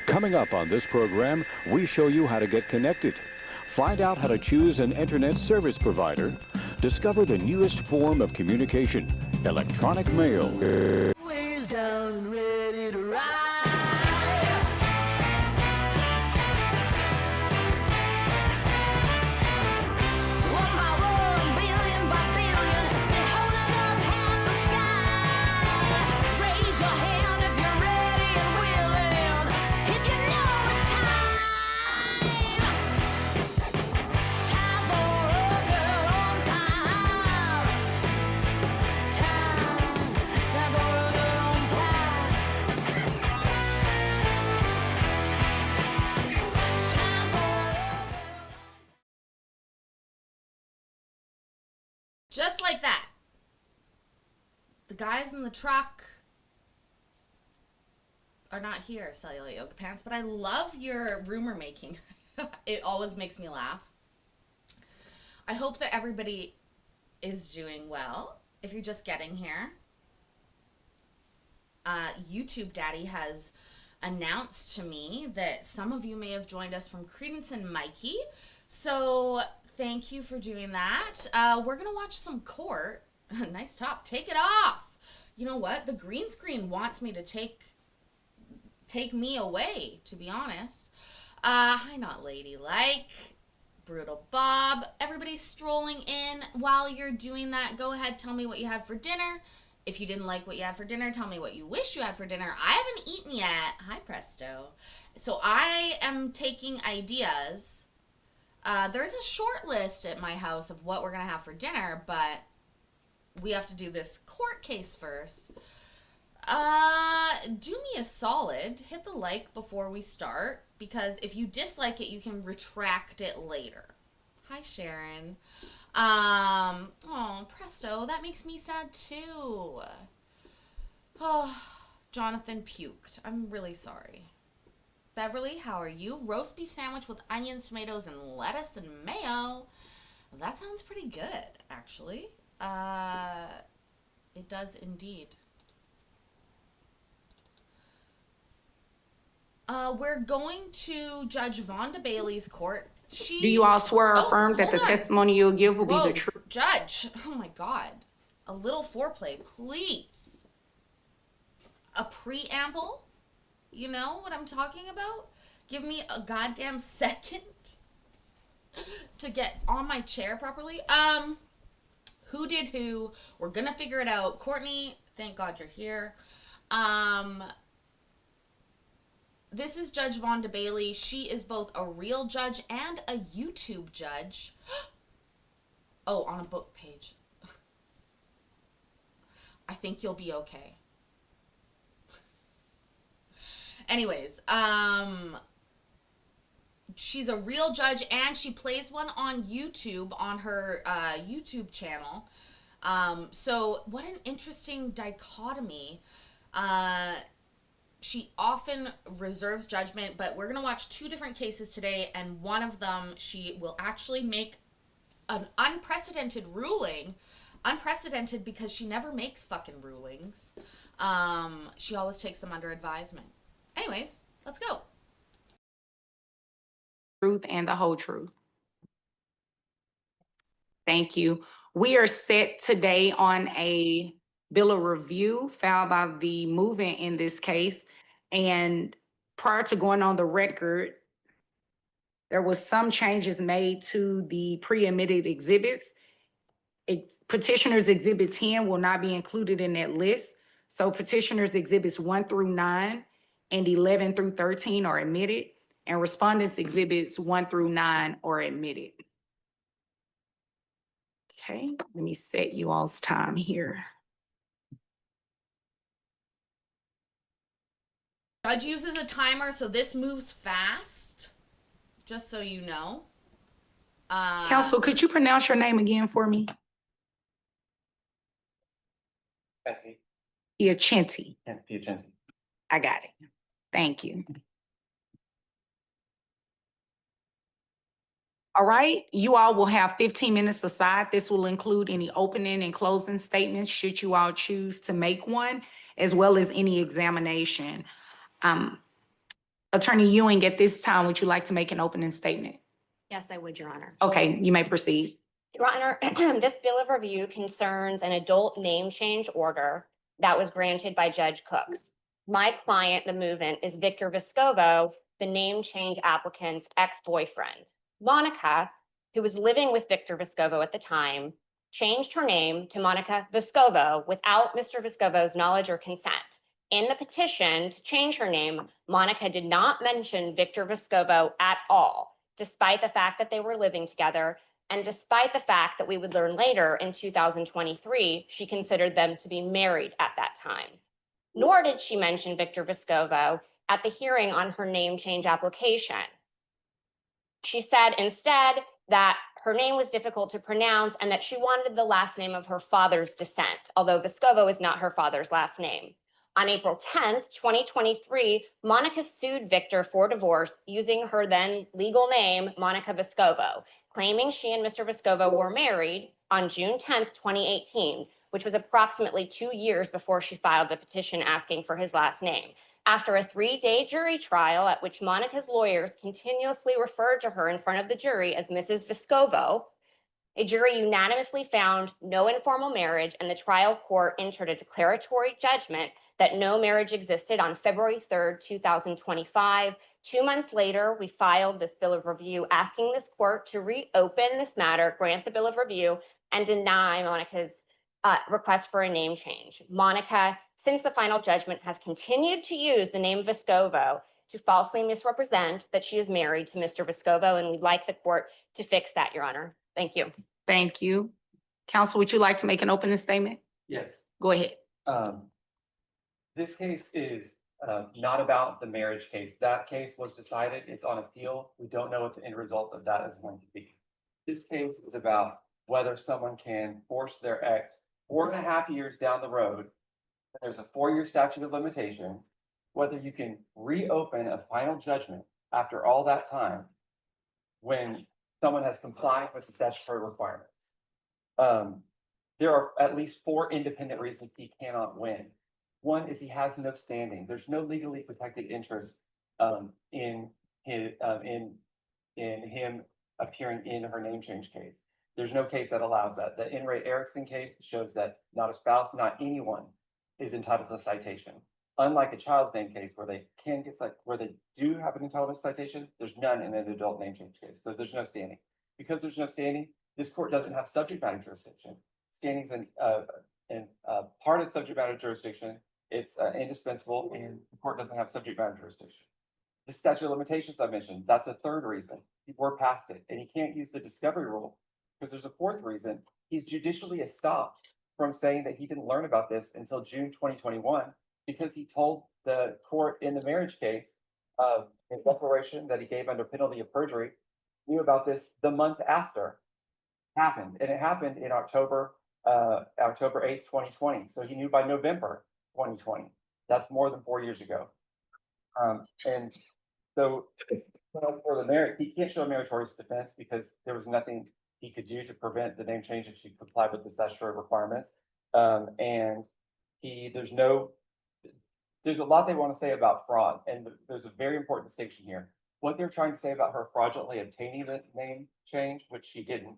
Coming up on this program, we show you how to get connected. Find out how to choose an internet service provider. Discover the newest form of communication, electronic mail. Ways down and ready to ride. One by one, billion by billion, they're holding up half the sky. Raise your hand if you're ready and willing, if you know it's time. Time for a girl on time. Time for a girl on time. Time for Just like that. The guys in the truck are not here, Cellulite Yoga Pants, but I love your rumor making. It always makes me laugh. I hope that everybody is doing well. If you're just getting here, YouTube Daddy has announced to me that some of you may have joined us from Credence and Mikey. So thank you for doing that. We're going to watch some court. Nice top. Take it off. You know what? The green screen wants me to take me away, to be honest. Hi, Not Ladylike. Brutal Bob. Everybody's strolling in. While you're doing that, go ahead, tell me what you had for dinner. If you didn't like what you had for dinner, tell me what you wish you had for dinner. I haven't eaten yet. Hi, Presto. So I am taking ideas. There's a short list at my house of what we're going to have for dinner, but we have to do this court case first. Do me a solid. Hit the like before we start, because if you dislike it, you can retract it later. Hi, Sharon. Oh, Presto, that makes me sad too. Oh, Jonathan puked. I'm really sorry. Beverly, how are you? Roast beef sandwich with onions, tomatoes, and lettuce and mayo. That sounds pretty good, actually. It does indeed. We're going to Judge Vonda Bailey's court. Do you all swear or affirm that the hold on. testimony you'll give will be Whoa, the truth? Judge. Oh my God. A little foreplay, please. A preamble? You know what I'm talking about? Give me a goddamn second to get on my chair properly. Who did who? We're gonna figure it out. Courtney, thank God you're here. This is Judge Vonda Bailey. She is both a real judge and a YouTube judge. Oh, on a book page. I think you'll be okay. Anyways, she's a real judge and she plays one on YouTube on her YouTube channel. So what an interesting dichotomy. She often reserves judgment, but we're going to watch two different cases today, and one of them she will actually make an unprecedented ruling. Unprecedented because she never makes fucking rulings. She always takes them under advisement. Anyways, let's go. Truth and the whole truth. Thank you. We are set today on a bill of review filed by the movement in this case. And prior to going on the record, there was some changes made to the pre-admitted exhibits. Petitioner's Exhibit 10 will not be included in that list. So Petitioner's Exhibits 1 through 9 and 11 through 13 are admitted, and Respondents Exhibits 1 through 9 are admitted. Okay, let me set you all's time here. Judge uses a timer, so this moves fast, just so you know. Counsel, could you pronounce your name again for me? Piacenti. Yeah, Piacenti. I got it. Thank you. All right, you all will have 15 minutes aside. This will include any opening and closing statements, should you all choose to make one, as well as any examination. Attorney Ewing, at this time, would you like to make an opening statement? Yes, I would, Your Honor. Okay, you may proceed. Your Honor, this bill of review concerns an adult name change order that was granted by Judge Cooks. My client, the move-in, is Victor Vescovo, the name change applicant's ex-boyfriend. Monica, who was living with Victor Vescovo at the time, changed her name to Monica Vescovo without Mr. Vescovo's knowledge or consent. In the petition to change her name, Monica did not mention Victor Vescovo at all, despite the fact that they were living together and despite the fact that we would learn later in 2023, she considered them to be married at that time. Nor did she mention Victor Vescovo at the hearing on her name change application. She said instead that her name was difficult to pronounce and that she wanted the last name of her father's descent, although Vescovo is not her father's last name. On April 10th, 2023, Monica sued Victor for divorce using her then legal name, Monica Vescovo, claiming she and Mr. Vescovo were married on June 10th, 2018, which was approximately 2 years before she filed the petition asking for his last name. After a 3-day jury trial at which Monica's lawyers continuously referred to her in front of the jury as Mrs. Vescovo, a jury unanimously found no informal marriage, and the trial court entered a declaratory judgment that no marriage existed on February 3rd, 2025. 2 months later, we filed this bill of review asking this court to reopen this matter, grant the bill of review, and deny Monica's request for a name change. Monica, since the final judgment, has continued to use the name Vescovo to falsely misrepresent that she is married to Mr. Vescovo, and we'd like the court to fix that, Your Honor. Thank you. Thank you. Counsel, would you like to make an opening statement? Yes. Go ahead. This case is not about the marriage case. That case was decided. It's on appeal. We don't know what the end result of that is going to be. This case is about whether someone can force their ex 4.5 years down the road. There's a 4-year statute of limitation. Whether you can reopen a final judgment after all that time when someone has complied with the statutory requirements. There are at least 4 independent reasons he cannot win. One is he has no standing. There's no legally protected interest in him appearing in her name change case. There's no case that allows that. The In re Erickson case shows that not a spouse, not anyone is entitled to citation. Unlike a child's name case where they can get where they do have an entitlement citation, there's none in an adult name change case. So there's no standing. Because there's no standing, this court doesn't have subject matter jurisdiction. Standing's in part of subject matter jurisdiction. It's indispensable, and the court doesn't have subject matter jurisdiction. The statute of limitations I mentioned, that's a third reason. We're past it, and he can't use the discovery rule because there's a 4th reason. He's judicially stopped from saying that he didn't learn about this until June 2021 because he told the court in the marriage case in declaration that he gave under penalty of perjury, knew about this the month after it happened. And it happened in October 8th, 2020. So he knew by November 2020. That's more than 4 years ago. And so for the marriage, he can't show a meritorious defense because there was nothing he could do to prevent the name change if she complied with the statutory requirements. And there's a lot they want to say about fraud. And there's a very important distinction here. What they're trying to say about her fraudulently obtaining the name change, which she didn't,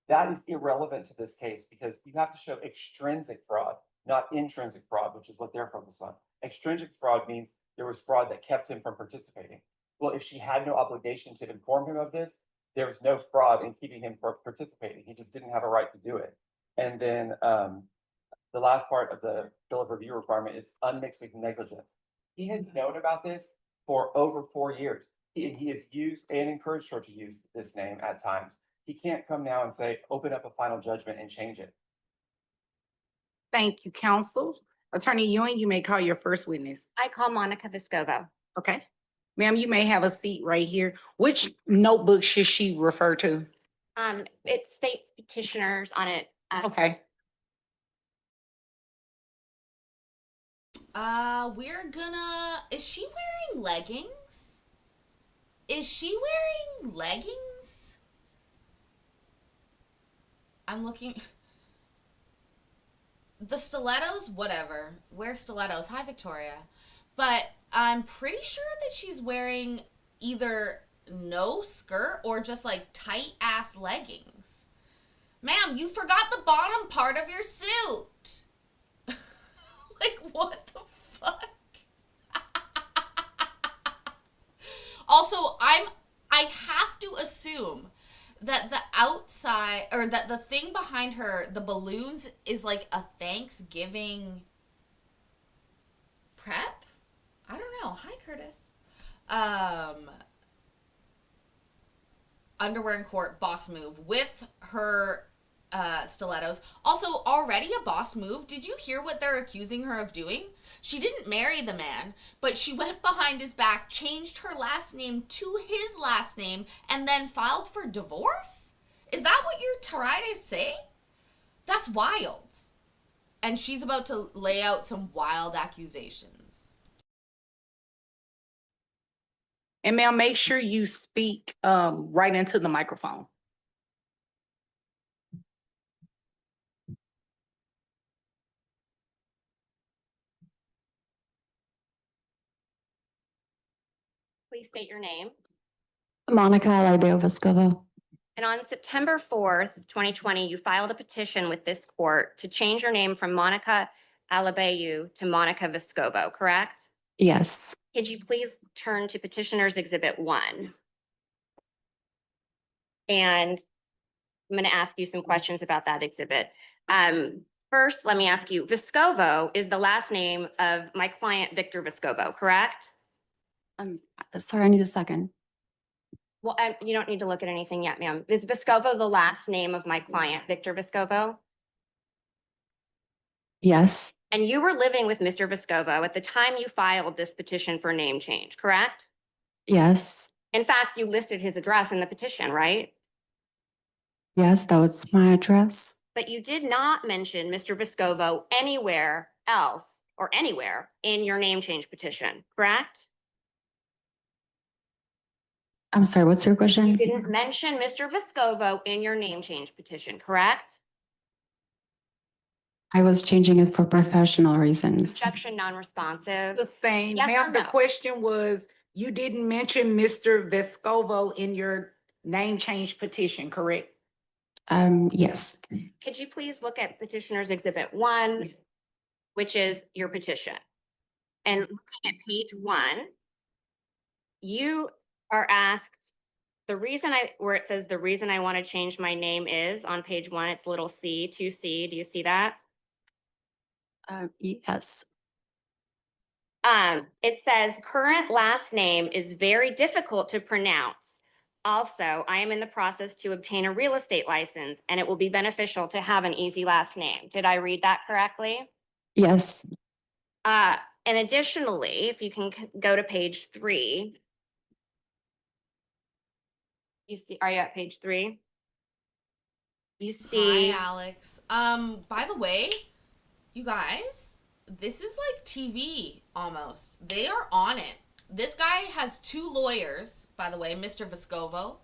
that is irrelevant to this case because you have to show extrinsic fraud, not intrinsic fraud, which is what they're focused on. Extrinsic fraud means there was fraud that kept him from participating. Well, if she had no obligation to inform him of this, there was no fraud in keeping him from participating. He just didn't have a right to do it. And then the last part of the bill of review requirement is unmixed with negligence. He had known about this for over 4 years. He has used and encouraged her to use this name at times. He can't come now and say, open up a final judgment and change it. Thank you, counsel. Attorney Ewing, you may call your first witness. I call Monica Vescovo. Okay. Ma'am, you may have a seat right here. Which notebook should she refer to? It states petitioners on it. Okay. Is she wearing leggings? Is she wearing leggings? I'm looking. The stilettos, whatever. Wear stilettos. Hi, Victoria. But I'm pretty sure that she's wearing either no skirt or just like tight ass leggings. Ma'am, you forgot the bottom part of your suit. Like, what the fuck? Also, I have to assume that the outside, or that the thing behind her, the balloons, is like a Thanksgiving prep? I don't know. Hi, Curtis. Underwear in court, boss move with her stilettos. Also, already a boss move. Did you hear what they're accusing her of doing? She didn't marry the man, but she went behind his back, changed her last name to his last name, and then filed for divorce? Is that what you're trying to say? That's wild. And she's about to lay out some wild accusations. And ma'am, make sure you speak right into the microphone. Please state your name. Monica Alibeo Vescovo. And on September 4th, 2020, you filed a petition with this court to change your name from Monica Alibeu to Monica Vescovo, correct? Yes. Could you please turn to Petitioner's Exhibit 1? And I'm going to ask you some questions about that exhibit. First, let me ask you, Vescovo is the last name of my client, Victor Vescovo, correct? Sorry, I need a second. Well, you don't need to look at anything yet, ma'am. Is Vescovo the last name of my client, Victor Vescovo? Yes. And you were living with Mr. Vescovo at the time you filed this petition for name change, correct? Yes. In fact, you listed his address in the petition, right? Yes, that was my address. But you did not mention Mr. Vescovo anywhere else or anywhere in your name change petition, correct? I'm sorry, what's your question? You didn't mention Mr. Vescovo in your name change petition, correct? I was changing it for professional reasons. Objection non-responsive. The same, Yes or ma'am, the no? question was, you didn't mention Mr. Vescovo in your name change petition, correct? Yes. Could you please look at Petitioner's Exhibit 1, which is your petition? And looking at page 1, you are asked, where it says the reason I want to change my name is on page 1, it's little c, 2C. Do you see that? Yes. It says current last name is very difficult to pronounce. Also, I am in the process to obtain a real estate license and it will be beneficial to have an easy last name. Did I read that correctly? Yes. And additionally, if you can go to page 3. You see, are you at page 3? You see. Hi, Alex. By the way, you guys, this is like TV almost. They are on it. This guy has 2 lawyers, by the way. Mr. Vescovo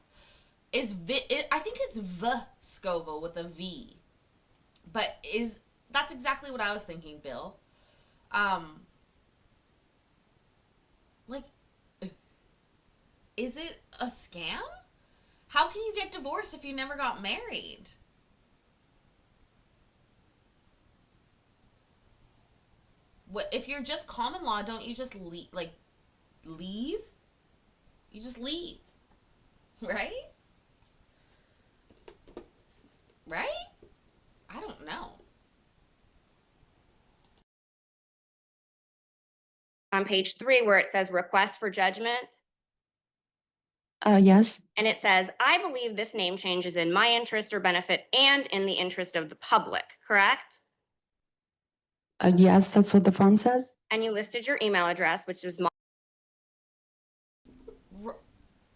I think it's Vescovo with a V, but that's exactly what I was thinking, Bill. Like, is it a scam? How can you get divorced if you never got married? What if you're just common law? Don't you just leave? You just leave, right? Right? I don't know. On page 3 where it says request for judgment, Yes. and it says, I believe this name change is in my interest or benefit and in the interest of the public, correct? Yes, that's what the form says. And you listed your email address, which is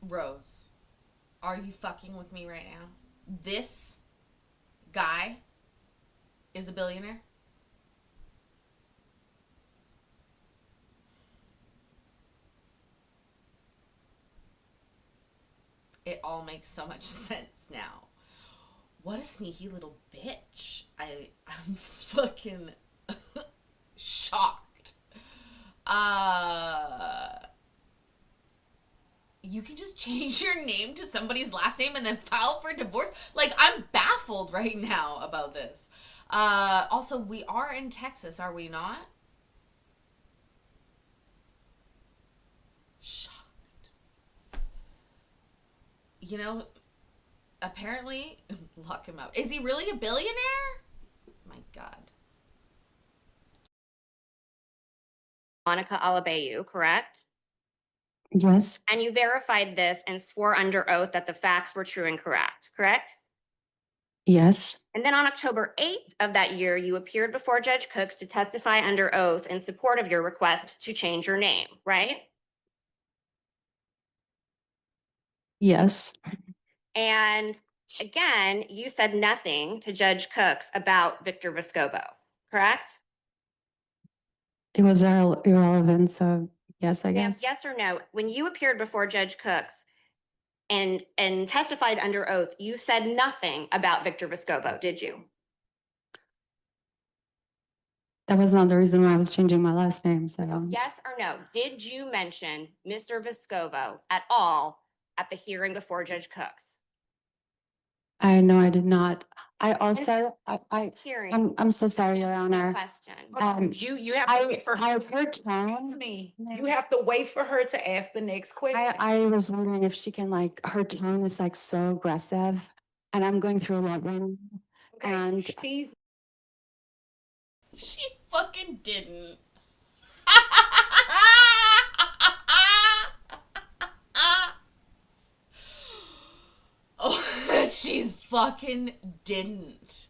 Rose, are you fucking with me right now? This guy is a billionaire? It all makes so much sense now. What a sneaky little bitch. I'm fucking shocked. change your name to somebody's last name and then file for divorce? Like, I'm baffled right now about this. Also, we are in Texas, are we not? Shocked. You know, apparently, lock him up. Is he really a billionaire? My God. Monica Alabayu, correct? Yes, And you verified this and swore under oath that the facts were true and correct? yes, And then on October 8th of that year, you appeared before Judge Cooks to testify under oath in support of your request to change your name, right? yes. And again, you said nothing to Judge Cooks about Victor Vescovo, correct? It was irrelevant, so yes, I Ma'am, guess. yes or no? When you appeared before Judge Cooks and testified under oath, you said nothing about Victor Vescovo, did you? That was not the reason why I was changing my last name, so. Yes or no? Did you mention Mr. Vescovo at all at the hearing before Judge Cooks? I know I did not. I also, Hearing. I'm so sorry, Your Honor. Question. You have to wait for her. I've heard tone. Me. No. You have to wait for her to ask the next question. I was wondering if she can like, her tone is like so aggressive and I'm going through a lot right now. Okay, And she's She fucking didn't. Oh, she's fucking didn't.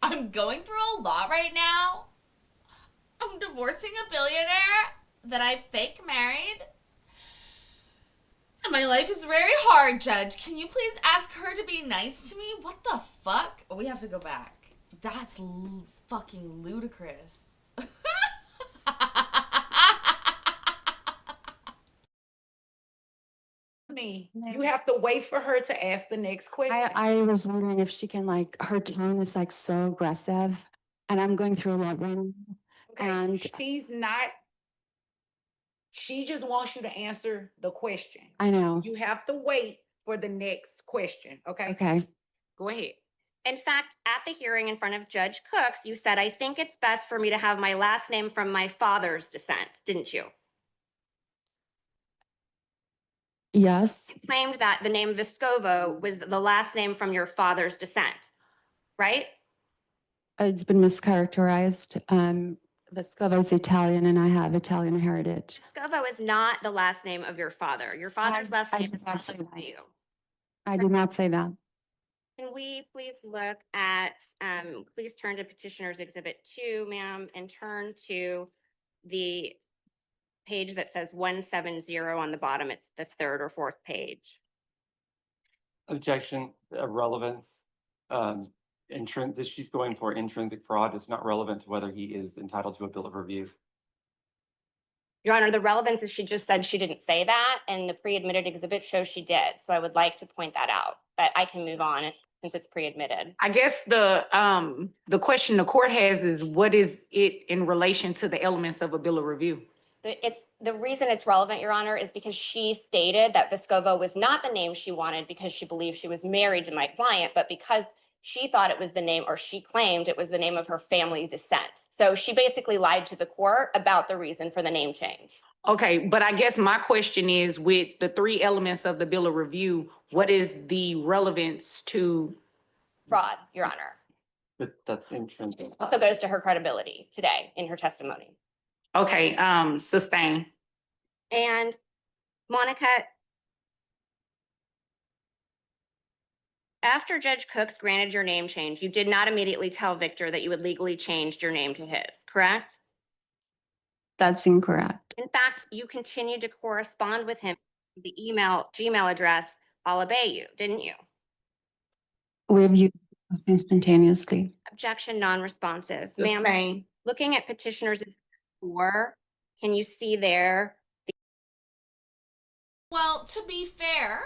I'm going through a lot right now. I'm divorcing a billionaire that I fake married. And my life is very hard, Judge. Can you please ask her to be nice to me? What the fuck? Oh, we have to go back. That's fucking ludicrous. me. You have to wait for her to ask the next question. I was wondering if she can like, her tone is like so aggressive and I'm going through a lot right now. Okay, and- she's not. She just wants you to answer the question. I know. You have to wait for the next question, okay? Okay. Go ahead. In fact, at the hearing in front of Judge Cooks, you said, I think it's best for me to have my last name from my father's descent, didn't you? Yes, You claimed that the name Vescovo was the last name from your father's descent, right? it's been mischaracterized. Vescovo's Italian and I have Italian heritage. Vescovo is not the last name of your father. Your father's last I name did is not say that. Alabayu. I did not say that. Can we please look at, please turn to Petitioner's Exhibit 2, ma'am, and turn to the page that says 170 on the bottom. It's the third or fourth page. Objection, relevance. This she's going for intrinsic fraud. It's not relevant to whether he is entitled to a bill of review. Your Honor, the relevance is she just said she didn't say that, and the pre-admitted exhibit shows she did. So I would like to point that out, but I can move on since it's pre-admitted. I guess the question the court has is what is it in relation to the elements of a bill of review? The reason it's relevant, Your Honor, is because she stated that Vescovo was not the name she wanted because she believed she was married to my client, but because she thought it was the name, or she claimed it was the name of her family's descent. So she basically lied to the court about the reason for the name change. Okay, but I guess my question is with the three elements of the bill of review, what is the relevance to? Fraud, Your Honor. But that's intrinsic. Also goes to her credibility today in her testimony. Okay, sustain. And Monica, after Judge Cooks granted your name change, you did not immediately tell Victor that you had legally changed your name to his, correct? That's incorrect. In fact, you continued to correspond with him with the Gmail address Alabayu, didn't you? We've used this instantaneously. Objection non-responsive. Ma'am, Sustain. looking at petitioners 4, can you see there? Well, to be fair,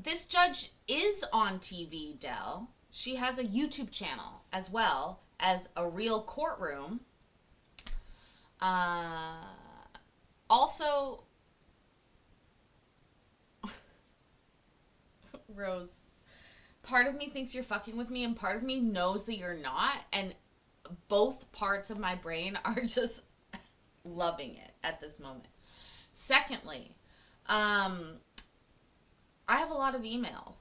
this judge is on TV, Dell. She has a YouTube channel as well as a real courtroom. Also, Rose, part of me thinks you're fucking with me, and part of me knows that you're not, and both parts of my brain are just loving it at this moment. Secondly, I have a lot of emails.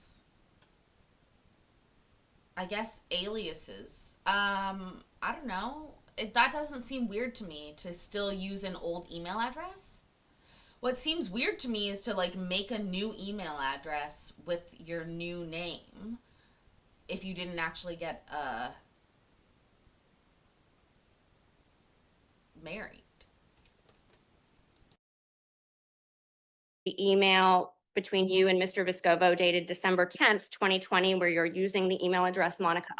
I guess aliases. I don't know. That doesn't seem weird to me to still use an old email address. What seems weird to me is to like make a new email address with your new name if you didn't actually get married. The email between you and Mr. Vescovo dated December 10th, 2020, where you're using the email address Monica.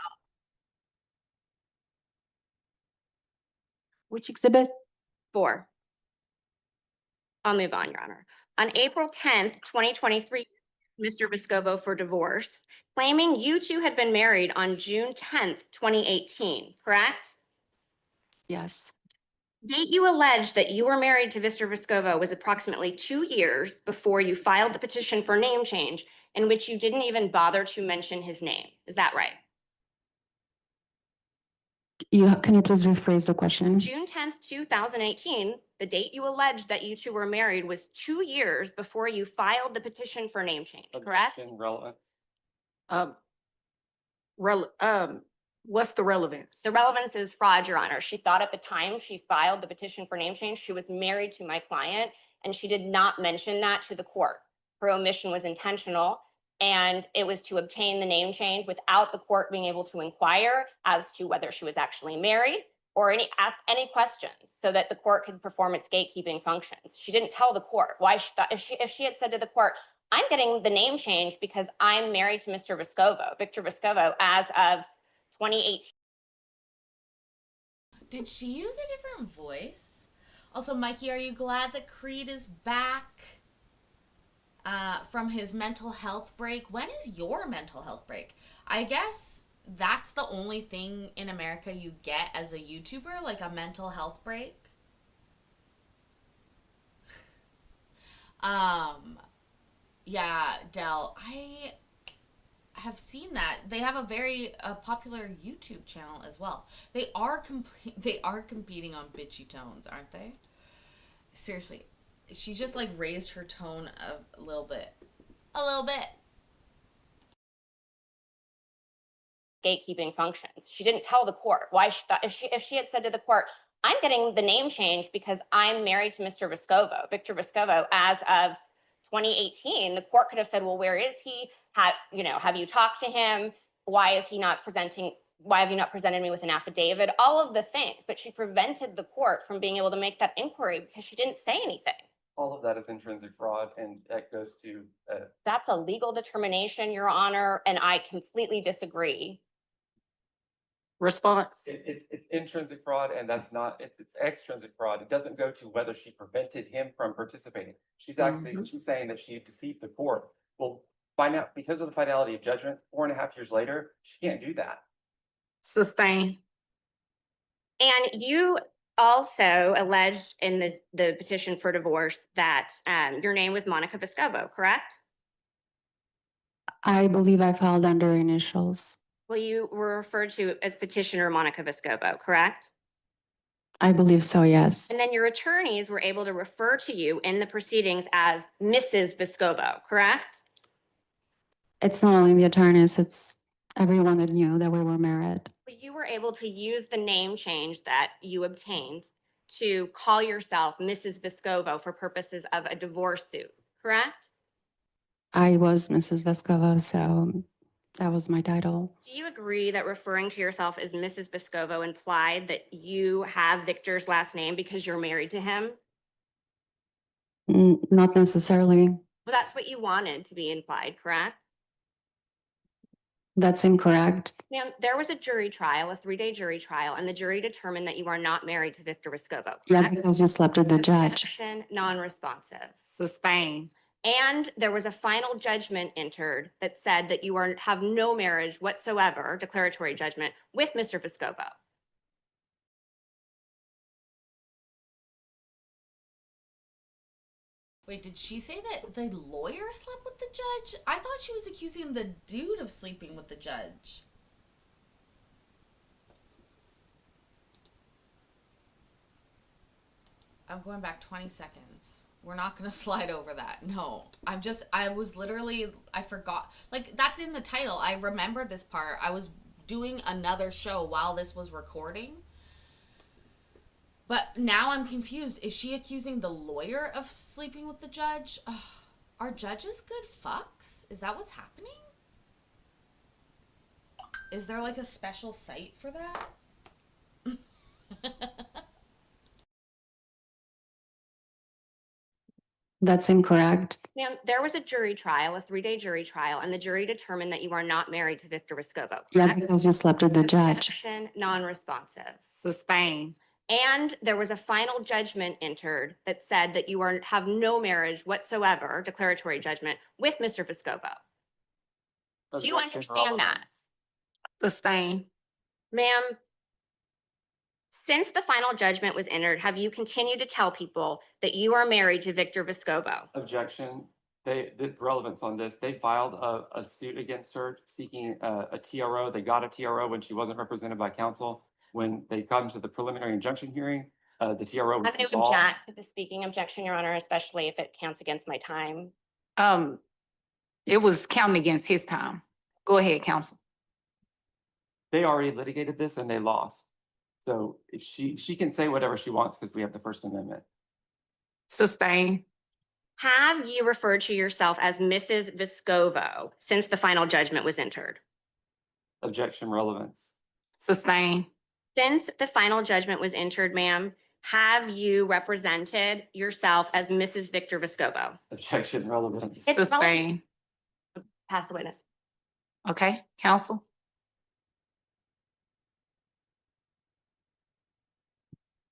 Which exhibit? 4. I'll move on, Your Honor. On April 10th, 2023, Mr. Vescovo for divorce, claiming you two had been married on June 10th, 2018, correct? Yes. Date you allege that you were married to Mr. Vescovo was approximately 2 years before you filed the petition for name change, in which you didn't even bother to mention his name. Is that right? Can you please rephrase the question? June 10th, 2018, the date you allege that you two were married was 2 years before you filed the petition for name change, correct? Objection, relevance. What's the relevance? The relevance is fraud, Your Honor. She thought at the time she filed the petition for name change, she was married to my client, and she did not mention that to the court. Her omission was intentional, and it was to obtain the name change without the court being able to inquire as to whether she was actually married or ask any questions so that the court could perform its gatekeeping functions. She didn't tell the court why she thought, if she had said to the court, I'm getting the name change because I'm married to Mr. Vescovo, Victor Vescovo, as of 2018. Did she use a different voice? Also, Mikey, are you glad that Creed is back from his mental health break? When is your mental health break? I guess that's the only thing in America you get as a YouTuber, like a mental health break. Yeah, Del, I have seen that. They have a very popular YouTube channel as well. They are competing on bitchy tones, aren't they? Seriously, she just like raised her tone a little bit. A little bit. Gatekeeping functions. She didn't tell the court why she thought, if she had said to the court, I'm getting the name change because I'm married to Mr. Vescovo, Victor Vescovo, as of 2018, the court could have said, well, where is he? Have you talked to him? Why have you not presented me with an affidavit? All of the things, but she prevented the court from being able to make that inquiry because she didn't say anything. All of that is intrinsic fraud, and that goes to, That's a legal determination, Your Honor, and I completely disagree. Response? it's intrinsic fraud, and that's not, it's extrinsic fraud. It doesn't go to whether she prevented him from participating. She's actually, she's saying that she deceived the court. Well, find out, because of the finality of judgment, 4.5 years later, she can't do that. Sustain. And you also alleged in the petition for divorce that your name was Monica Vescovo, correct? I believe I filed under initials. Well, you were referred to as petitioner Monica Vescovo, correct? I believe so, yes. And then your attorneys were able to refer to you in the proceedings as Mrs. Vescovo, correct? It's not only the attorneys, it's everyone that knew that we were married. You were able to use the name change that you obtained to call yourself Mrs. Vescovo for purposes of a divorce suit, correct? I was Mrs. Vescovo, so that was my title. Do you agree that referring to yourself as Mrs. Vescovo implied that you have Victor's last name because you're married to him? Not necessarily. Well, that's what you wanted to be implied, correct? That's incorrect. Ma'am, there was a jury trial, a 3-day jury trial, and the jury determined that you are not married to Victor Vescovo, Yeah, correct? because you slept with the judge. Objection, non-responsive. Sustain. And there was a final judgment entered that said that you have no marriage whatsoever, declaratory judgment, with Mr. Vescovo. Wait, did she say that the lawyer slept with the judge? I thought she was accusing the dude of sleeping with the judge. I'm going back 20 seconds. We're not going to slide over that. No. I forgot. Like, that's in the title. I remember this part. I was doing another show while this was recording. But now I'm confused. Is she accusing the lawyer of sleeping with the judge? Ugh. Are judges good fucks? Is that what's happening? Is there like a special site for that? That's incorrect. Ma'am, there was a jury trial, a 3-day jury trial, and the jury determined that you are not married to Victor Vescovo. Yeah, correct? because you slept with the judge. Objection, non-responsive. Sustain. And there was a final judgment entered that said that you have no marriage whatsoever, declaratory judgment, with Mr. Vescovo. Do you understand that? Sustain. Ma'am, since the final judgment was entered, have you continued to tell people that you are married to Victor Vescovo? Objection. They did relevance on this. They filed a suit against her seeking a TRO. They got a TRO when she wasn't represented by counsel. When they come to the preliminary injunction hearing, the TRO was I'm going to dissolved. object to the speaking objection, Your Honor, especially if it counts against my time. It was counting against his time. Go ahead, counsel. They already litigated this and they lost. So if she can say whatever she wants because we have the First Amendment. Sustain. Have you referred to yourself as Mrs. Vescovo since the final judgment was entered? Objection relevance. Sustain. Since the final judgment was entered, ma'am, have you represented yourself as Mrs. Victor Vescovo? Objection relevance. It's Sustain. Pass the witness. Okay, counsel.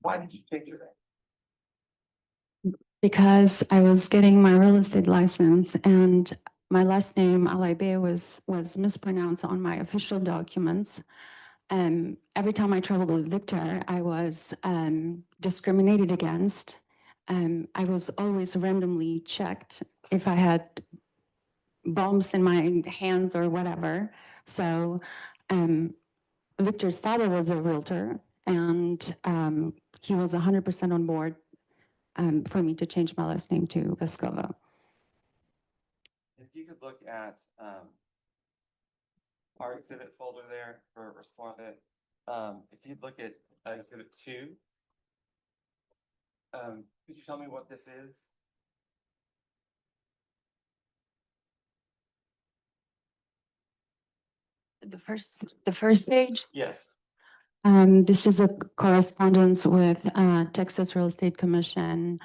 Why did you change your name? Because I was getting my real estate license and my last name, Alaibe, was mispronounced on my official documents. Every time I traveled with Victor, I was discriminated against. I was always randomly checked if I had bumps in my hands or whatever. So Victor's father was a realtor and he was 100% on board for me to change my last name to Vescovo. If you could look at our exhibit folder there for respondent, if you'd look at exhibit 2, could you tell me what this is? The first page. Yes. This is a correspondence with Texas Real Estate Commission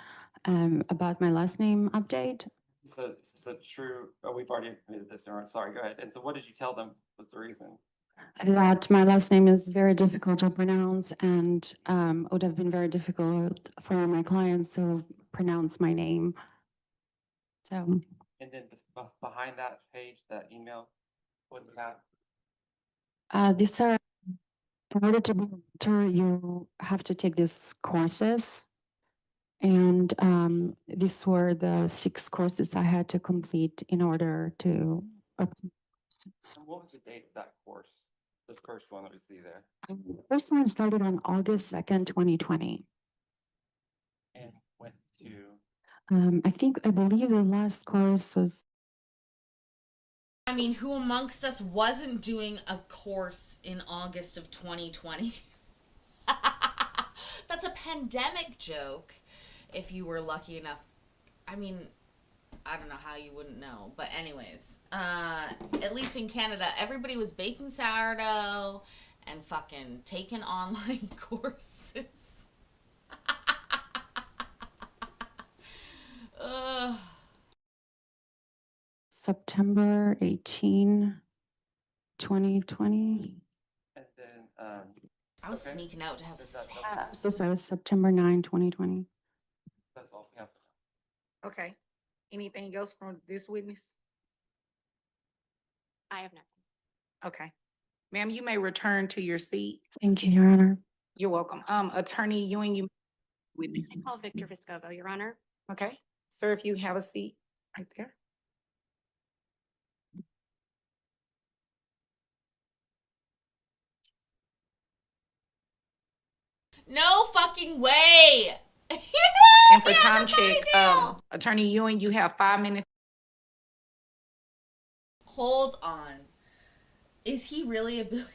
about my last name update. So this is a true, we've already admitted this, sorry, go ahead. And so what did you tell them was the reason? That my last name is very difficult to pronounce and it would have been very difficult for my clients to pronounce my name. So And then behind that page, that email, what do we have? these are, in order to be a realtor, you have to take these courses. And these were the 6 courses I had to complete in order to obtain. And what was the date of that course? This first one that we see there. The first one started on August 2nd, 2020. And went to, I believe the last course was, I mean, who amongst us wasn't doing a course in August of 2020? That's a pandemic joke. If you were lucky enough, I mean, I don't know how you wouldn't know, but anyways, at least in Canada, everybody was baking sourdough and fucking taking online courses. September 18, 2020. and then, I was Okay. sneaking out to have Is that- sex. So sorry, September 9, 2020. that's all we have. Okay. Anything else from this witness? I have nothing. Okay. Ma'am, you may return to your seat. Thank you, Your Honor. You're welcome. Attorney Ewing, you witness. I call Victor Vescovo, Your Honor. Okay, Sir, if you have a seat right there. No fucking way. And for time check, Attorney Ewing, you have 5 minutes. Hold on. Is he really a billionaire?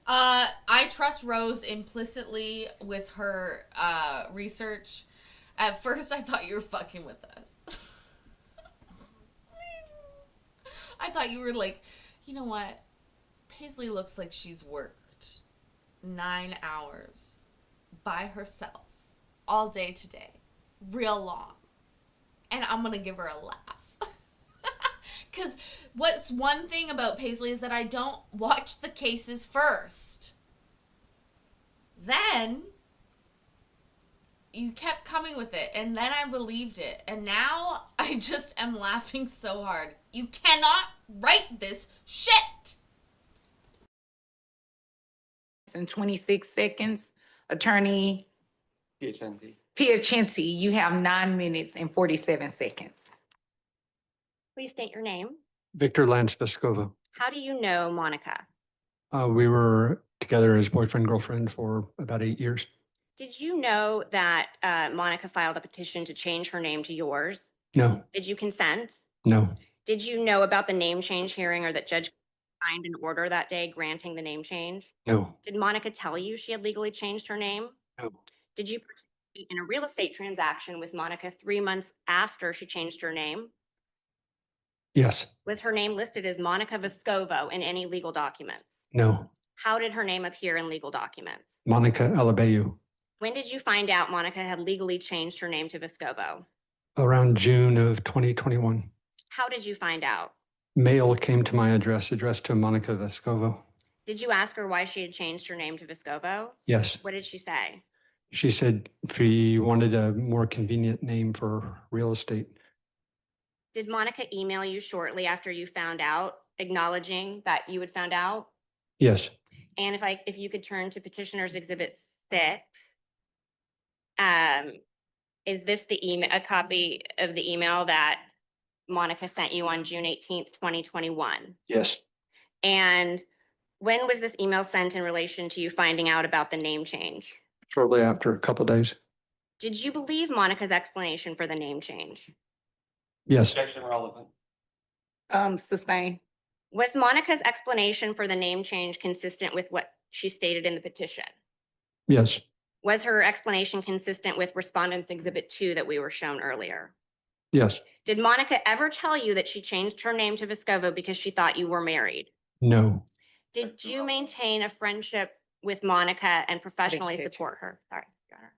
I trust Rose implicitly with her research. At first, I thought you were fucking with us. I thought you were like, you know what? Paisley looks like she's worked 9 hours by herself all day today, real long. And I'm gonna give her a laugh. Because what's one thing about Paisley is that I don't watch the cases first. Then you kept coming with it, and then I believed it. And now I just am laughing so hard. You cannot write this shit. In 26 seconds, Attorney Piacenti. Piacenti, you have 9 minutes and 47 seconds. Please state your name. Victor Lance Vescova. How do you know Monica? We were together as boyfriend, girlfriend for about 8 years. Did you know that Monica filed a petition to change her name to yours? No, Did you consent? no, Did you know about the name change hearing or that Judge signed an order that day granting the name change? no, Did Monica tell you she had legally changed her name? no, Did you participate in a real estate transaction with Monica 3 months after she changed her name? yes, Was her name listed as Monica Vescovo in any legal documents? no. How did her name appear in legal documents? Monica Alabeyu. When did you find out Monica had legally changed her name to Vescovo? Around June of 2021. How did you find out? Mail came to my address, addressed to Monica Vescovo. Did you ask her why she had changed her name to Vescovo? Yes, What did she say? she said she wanted a more convenient name for real estate. Did Monica email you shortly after you found out, acknowledging that you had found out? Yes, And if you could turn to Petitioner's Exhibit 6, is this a copy of the email that Monica sent you on June 18th, 2021? yes, And when was this email sent in relation to you finding out about the name change? shortly after, a couple days. Did you believe Monica's explanation for the name change? Yes, Objection relevant. Sustain. Was Monica's explanation for the name change consistent with what she stated in the petition? yes, Was her explanation consistent with Respondent's Exhibit 2 that we were shown earlier? yes, Did Monica ever tell you that she changed her name to Vescovo because she thought you were married? no, Did you maintain a friendship with Monica and professionally catch you. support her? Sorry, Your Honor.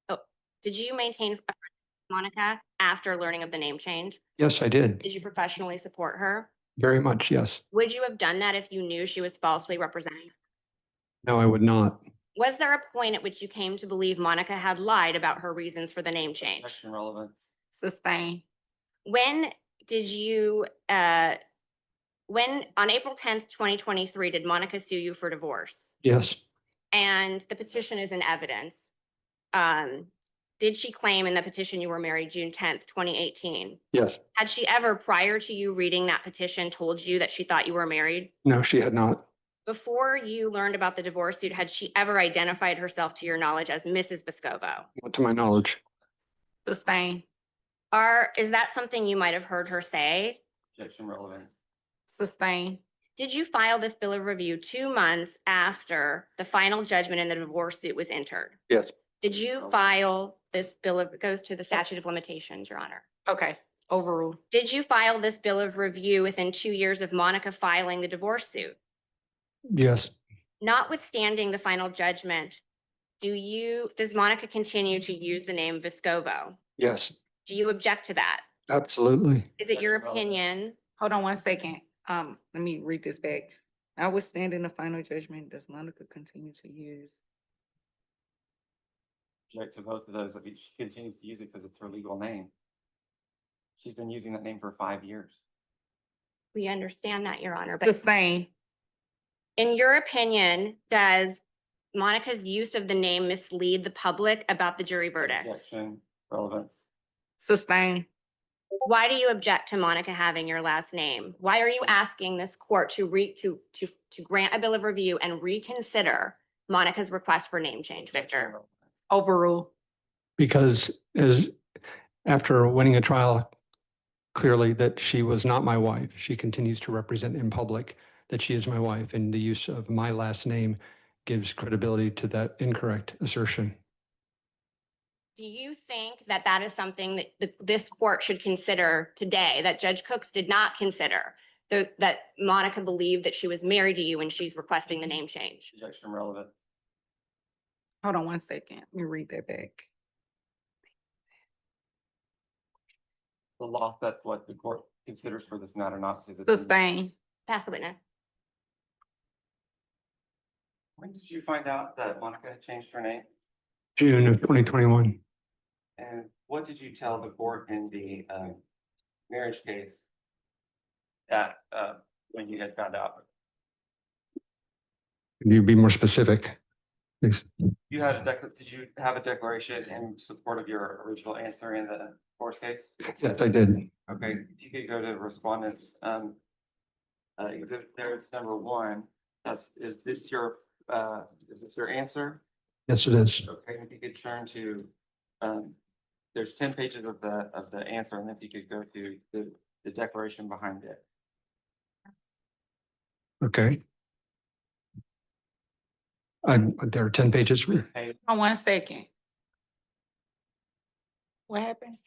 Oh, did you maintain a friendship with Monica after learning of the name change? yes, I did. Did you professionally support her? Very much, yes. Would you have done that if you knew she was falsely representing? No, I would not. Was there a point at which you came to believe Monica had lied about her reasons for the name change? Objection relevance. Sustain. When did you, on April 10th, 2023, did Monica sue you for divorce? Yes, And the petition is in evidence. Did she claim in the petition you were married June 10th, 2018? yes. Had she ever, prior to you reading that petition, told you that she thought you were married? No, she had not. Before you learned about the divorce suit, had she ever identified herself to your knowledge as Mrs. Vescovo? Not to my knowledge. Sustain. Is that something you might have heard her say? Objection relevant. Sustain. Did you file this bill of review 2 months after the final judgment in the divorce suit was entered? Yes, Did you file this it goes to the statute of limitations, Your Honor. Okay, overruled. Did you file this bill of review within 2 years of Monica filing the divorce suit? yes, Notwithstanding the final judgment, does Monica continue to use the name Vescovo? yes, Do you object to that? absolutely. Is it your That's relevant. opinion? Hold on 1 second. Let me read this back. Notwithstanding the final judgment, does Monica continue to use? Object to both of those. She continues to use it because it's her legal name. She's been using that name for 5 years. We understand that, Your Honor, but Sustain. in your opinion, does Monica's use of the name mislead the public about the jury verdict? Objection, relevance. Sustain. Why do you object to Monica having your last name? Why are you asking this court to grant a bill of review and reconsider Monica's request for name change, Victor? Overrule. Because after winning a trial, clearly that she was not my wife, she continues to represent in public that she is my wife, and the use of my last name gives credibility to that incorrect assertion. Do you think that that is something that this court should consider today, that Judge Cooks did not consider? That Monica believed that she was married to you when she's requesting the name change? Objection, relevant. Hold on one second. Let me read that back. The law, that's what the court considers for this matter, not. Sustain. Pass the witness. When did you find out that Monica had changed her name? June of 2021. And what did you tell the court in the marriage case that when you had found out? Can you be more specific, please? You had did you have a declaration in support of your original answer in the course case? Yes, I did. Okay, if you could go to respondents, there's number one. Is this your answer? Yes, it is. Okay, if you could turn to, there's 10 pages of the answer, and if you could go to the declaration behind it. Okay. There are 10 pages. Hey, Hold on one second. What happened?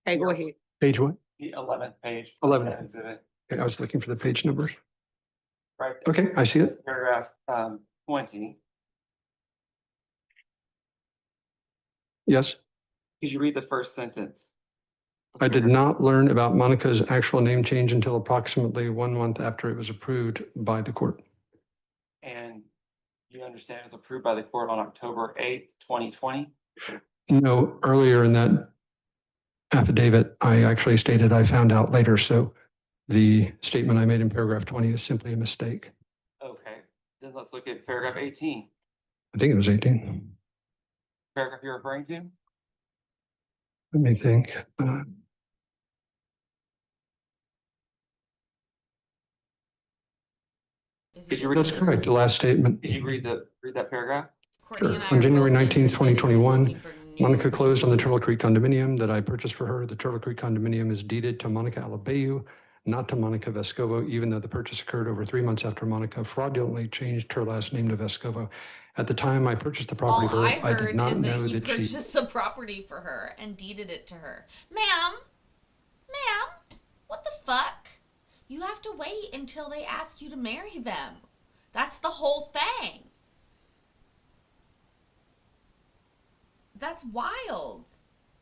Hey, go ahead. Page what? the 11th page. 11. Exhibit, Okay, I was looking for the page numbers. right. Okay, I see it. Paragraph 20. Yes. Could you read the first sentence? I did not learn about Monica's actual name change until approximately 1 month after it was approved by the court. And you understand it was approved by the court on October 8th, 2020? No, earlier in that affidavit, I actually stated I found out later. So the statement I made in paragraph 20 is simply a mistake. Okay, then let's look at paragraph 18. I think it was 18. Paragraph you're referring to? Let me think. Did you read That's correct. The last statement. Did you read that paragraph? Courtney Sure. and I On are January both 19th, interested in 2021, looking for new Monica closed on the information. Turtle Creek condominium that I purchased for her. The Turtle Creek condominium is deeded to Monica Alabayu, not to Monica Vescovo, even though the purchase occurred over 3 months after Monica fraudulently changed her last name to Vescovo. At the time I purchased the property All for I her, I heard did not is that know he that she. purchased the property for her and deeded it to her. Ma'am, what the fuck? You have to wait until they ask you to marry them. That's the whole thing. That's wild.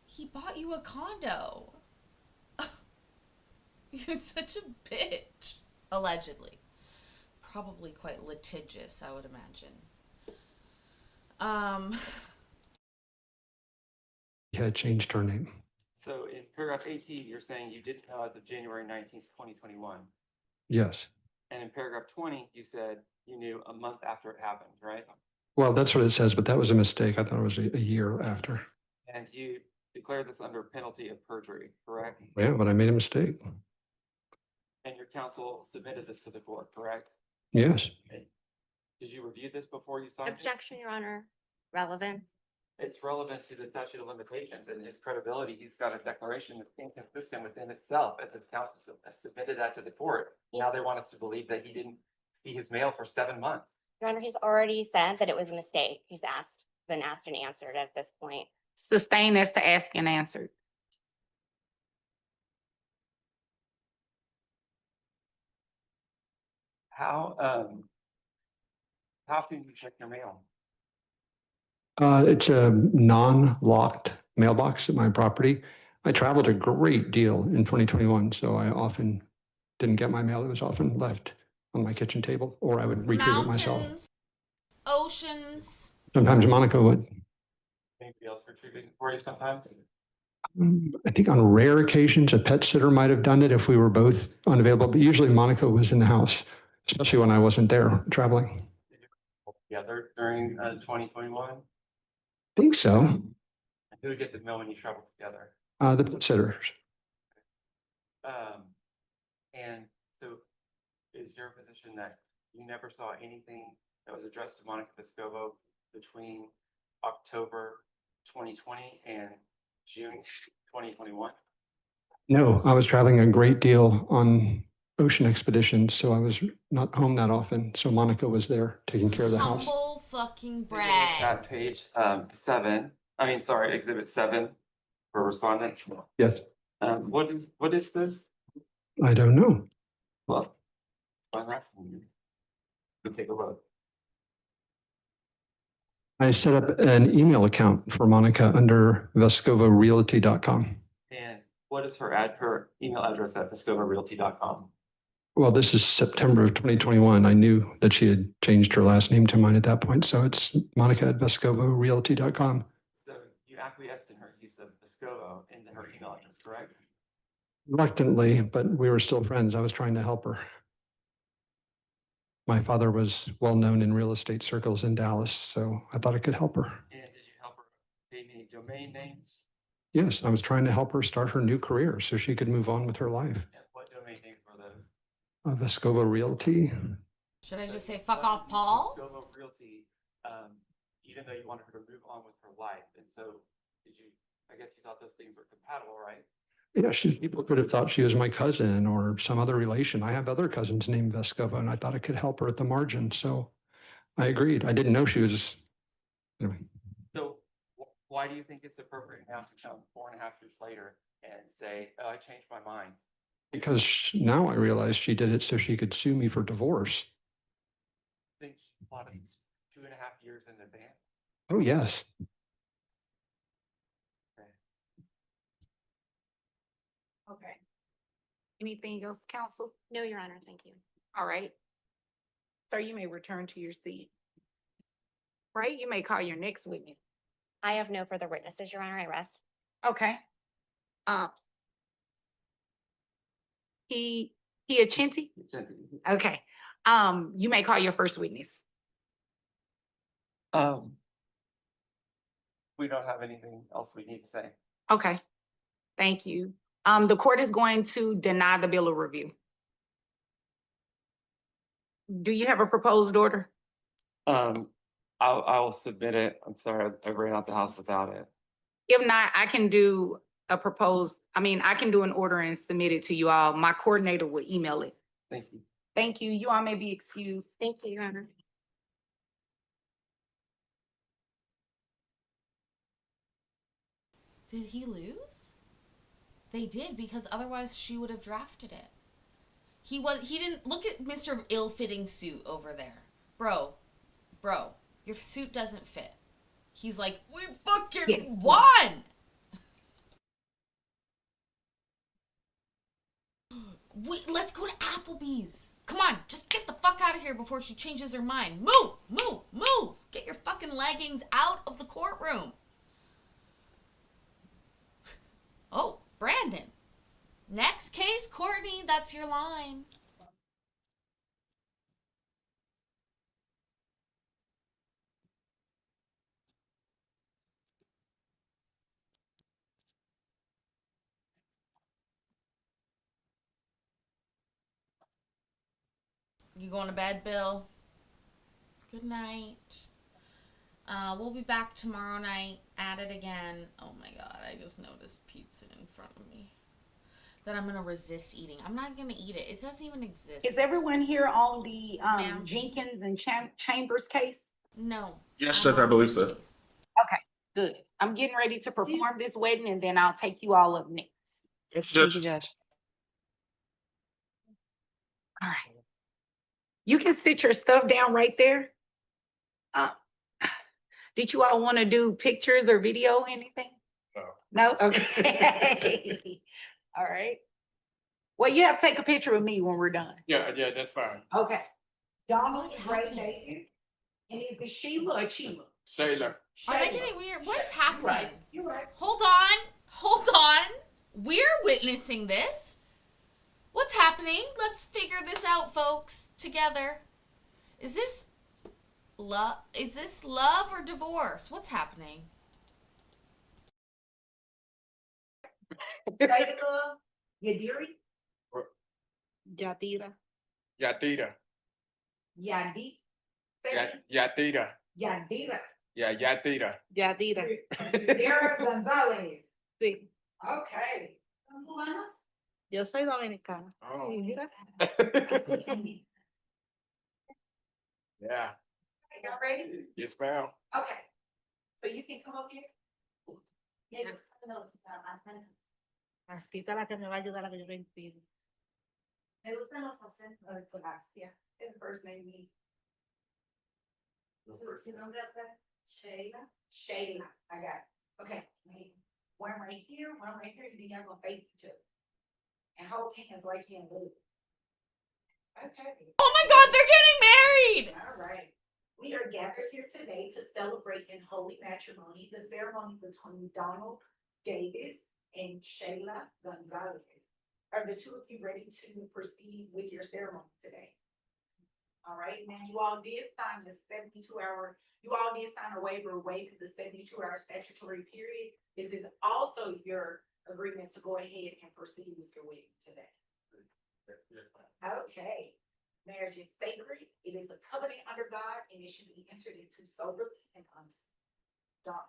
He bought you a condo. You're such a bitch. Allegedly. Probably quite litigious, I would imagine. Had changed her name. So in paragraph 18, you're saying you didn't know as of January 19th, 2021. Yes. And in paragraph 20, you said you knew a month after it happened, right? Well, that's what it says, but that was a mistake. I thought it was a year after. And you declared this under penalty of perjury, correct? Yeah, but I made a mistake. And your counsel submitted this to the court, correct? Yes. Did you review this before you signed it? Objection, Your Honor. Relevance. It's relevant to the statute of limitations and his credibility. He's got a declaration that's inconsistent within itself. If his counsel submitted that to the court, now they want us to believe that he didn't see his mail for 7 months. Your Honor, he's already said that it was a mistake. He's been asked and answered at this point. Sustain as to ask and answer. How can you check your mail? It's a non-locked mailbox at my property. I traveled a great deal in 2021, so I often didn't get my mail. It was often left on my kitchen table, or I would retrieve it myself. Mountains, oceans. Sometimes Monica would. Anybody else retrieve it for you sometimes? I think on rare occasions, a pet sitter might have done it if we were both unavailable, but usually Monica was in the house, especially when I wasn't there traveling. Together during 2021? Think so. Who would get the mail when you traveled together? The pet sitters. And so is your position that you never saw anything that was addressed to Monica Vescovo between October 2020 and June 2021? No, I was traveling a great deal on ocean expeditions, so I was not home that often. So Monica was there taking care of the house. Humble fucking Take a look brag. at page exhibit 7 for respondents. Yes, What is this? I don't know. Well, I'm asking you. We'll take a look. I set up an email account for Monica under vescovarealty.com. And what is her email address at vescovarealty.com? Well, this is September of 2021. I knew that she had changed her last name to mine at that point. So it's monica@vescovarealty.com. So you acquiesced in her use of Vescovo in her email address, correct? Reluctantly, but we were still friends. I was trying to help her. My father was well known in real estate circles in Dallas, so I thought I could help her. And did you help her obtain any domain names? Yes, I was trying to help her start her new career so she could move on with her life. And what domain names were those? Vescova Realty. Should I just say fuck off, Paul? Vescovo Realty, even though you wanted her to move on with her life, and so I guess you thought those things were compatible, right? Yeah, people could have thought she was my cousin or some other relation. I have other cousins named Vescova, and I thought I could help her at the margin. So I agreed. I didn't know she was. Anyway, So why do you think it's appropriate now to come 4.5 years later and say, oh, I changed my mind? because now I realize she did it so she could sue me for divorce. I think she plotted this 2.5 years in advance. Oh, yes. Okay. Anything else, counsel? No, Your Honor, thank you. All right. Sir, you may return to your seat. Right, you may call your next witness. I have no further witnesses, Your Honor, I rest. Okay. He a Chinty? Okay. You may call your first witness. We don't have anything else we need to say. Okay. Thank you. The court is going to deny the bill of review. Do you have a proposed order? I will submit it. I'm sorry, I ran out the house without it. If not, I can do I can do an order and submit it to you all. My coordinator will email it. Thank you. Thank you. You all may be excused. Thank you, Your Honor. Did he lose? They did, because otherwise she would have drafted it. He didn't look at Mr. Ill-fitting suit over there. Bro, your suit doesn't fit. He's like, we fucking Yes. won! Let's go to Applebee's. Come on, just get the fuck out of here before she changes her mind. Move! Get your fucking leggings out of the courtroom. Oh, Brandon. Next case, Courtney, that's your line. You going to bed, Bill? Good night. We'll be back tomorrow night at it again. Oh my God, I just noticed pizza in front of me that I'm gonna resist eating. I'm not gonna eat it. It doesn't even exist. Is everyone here on the Ma'am. Jenkins and Chambers case? No. Yes, I'm Judge, I on believe this so. case. Good. I'm getting ready to perform this wedding and then I'll take you all up next. Yes, Judge. All right. You can sit your stuff down right there. Did you all want to do pictures or video, anything? No. No? Okay. All right. Well, you have to take a picture of me when we're done. Yeah, that's fine. Okay. Donald What's is right happening? there. And is it Sheila or Sheila? Shayla. Are they Shayla. getting weird? What's happening? Right. You're right. Hold on. We're witnessing this. What's happening? Let's figure this out, folks, together. Is this love? Is this love or divorce? What's happening? Yadiri, Yatira. Yadi, Yatira. Yadira, Yeah, Yatira. Yatira. Vera Gonzalez. Sí. Okay. ¿Son cubanos? Yo soy dominicana. Oh. Sí, mira. Yeah. Y'all ready? Yes, ma'am. Okay. So you can come up here. Aquí está la que me va a ayudar a que yo lo entienda. Me gustan los acentos. Gracias. El first name me. Su nombre otra. Shayla. Shayla. I got it. Okay. One right here, and then y'all gonna face each other. And hold hands like you in blue. Okay. Oh my God, they're getting married! All right. We are gathered here today to celebrate in holy matrimony the ceremony between Donald Davis and Shayla Gonzalez. Are the two of you ready to proceed with your ceremony today? All right, now you all did sign the 72-hour, you all did sign a waiver waiving the 72-hour statutory period. This is also your agreement to go ahead and proceed with your wedding today. Okay. Marriage is sacred. It is a covenant under God, and it should be entered into soberly and honestly. Don,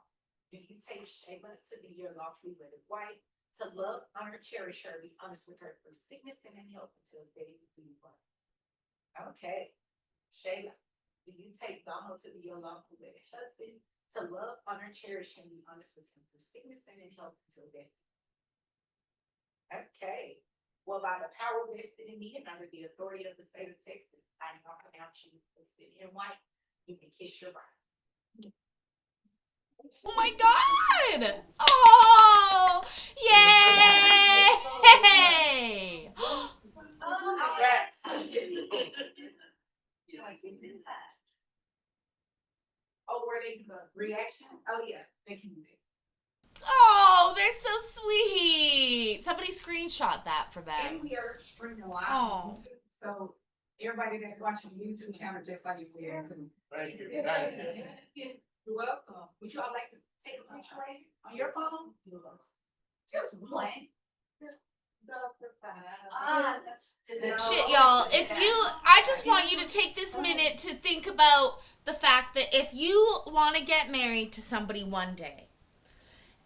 do you take Shayla to be your lawfully wedded wife, to love, honor, cherish her, be honest with her through sickness and in health until the day you leave her? Okay. Shayla, do you take Donald to be your lawfully wedded husband, to love, honor, cherish him, be honest with him through sickness and in health until death? Okay. Well, by the power vested in me and under the authority of the state of Texas, I now pronounce you listed in white. You can kiss your bride. Oh my God! Oh! Yay! Congrats. You like to do that? Oh, were they the reaction? Oh, yeah, they can do it. Oh, they're so sweet. Somebody screenshot that for And them. we are streaming live Oh. on YouTube, so everybody that's watching the YouTube channel, just like you said, too. Thank you. Thank you. You're welcome. Would you all like to take a picture right here on your phone? Just one. Shit, y'all. I just want you to take this minute to think about the fact that if you want to get married to somebody one day,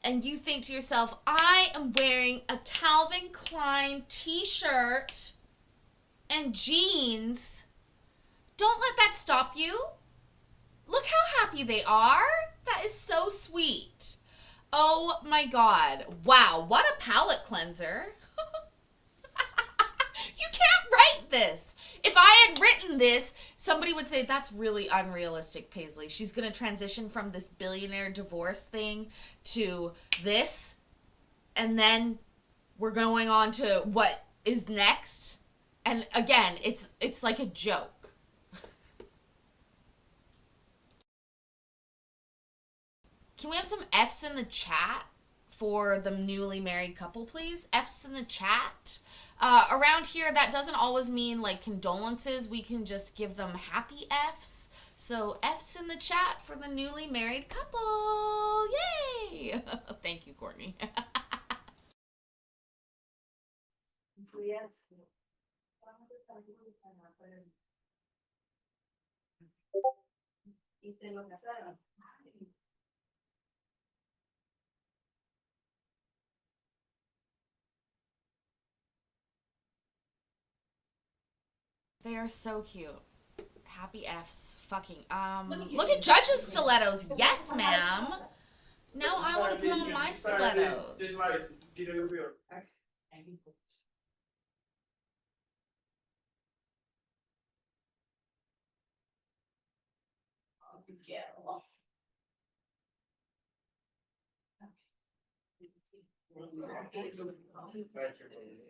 and you think to yourself, I am wearing a Calvin Klein t-shirt and jeans, don't let that stop you. Look how happy they are. That is so sweet. Oh my God. Wow, what a palate cleanser. You can't write this. If I had written this, somebody would say, that's really unrealistic, Paisley. She's going to transition from this billionaire divorce thing to this, and then we're going on to what is next. And again, it's like a joke. Can we have some F's in the chat for the newly married couple, please? F's in the chat. Around here, that doesn't always mean like condolences. We can just give them happy F's. So F's in the chat for the newly married couple. Yay! Thank you, Courtney. They are so cute. Happy F's. Fucking, look at Judge's stilettos. Yes, ma'am. Now I want to put on my stilettos.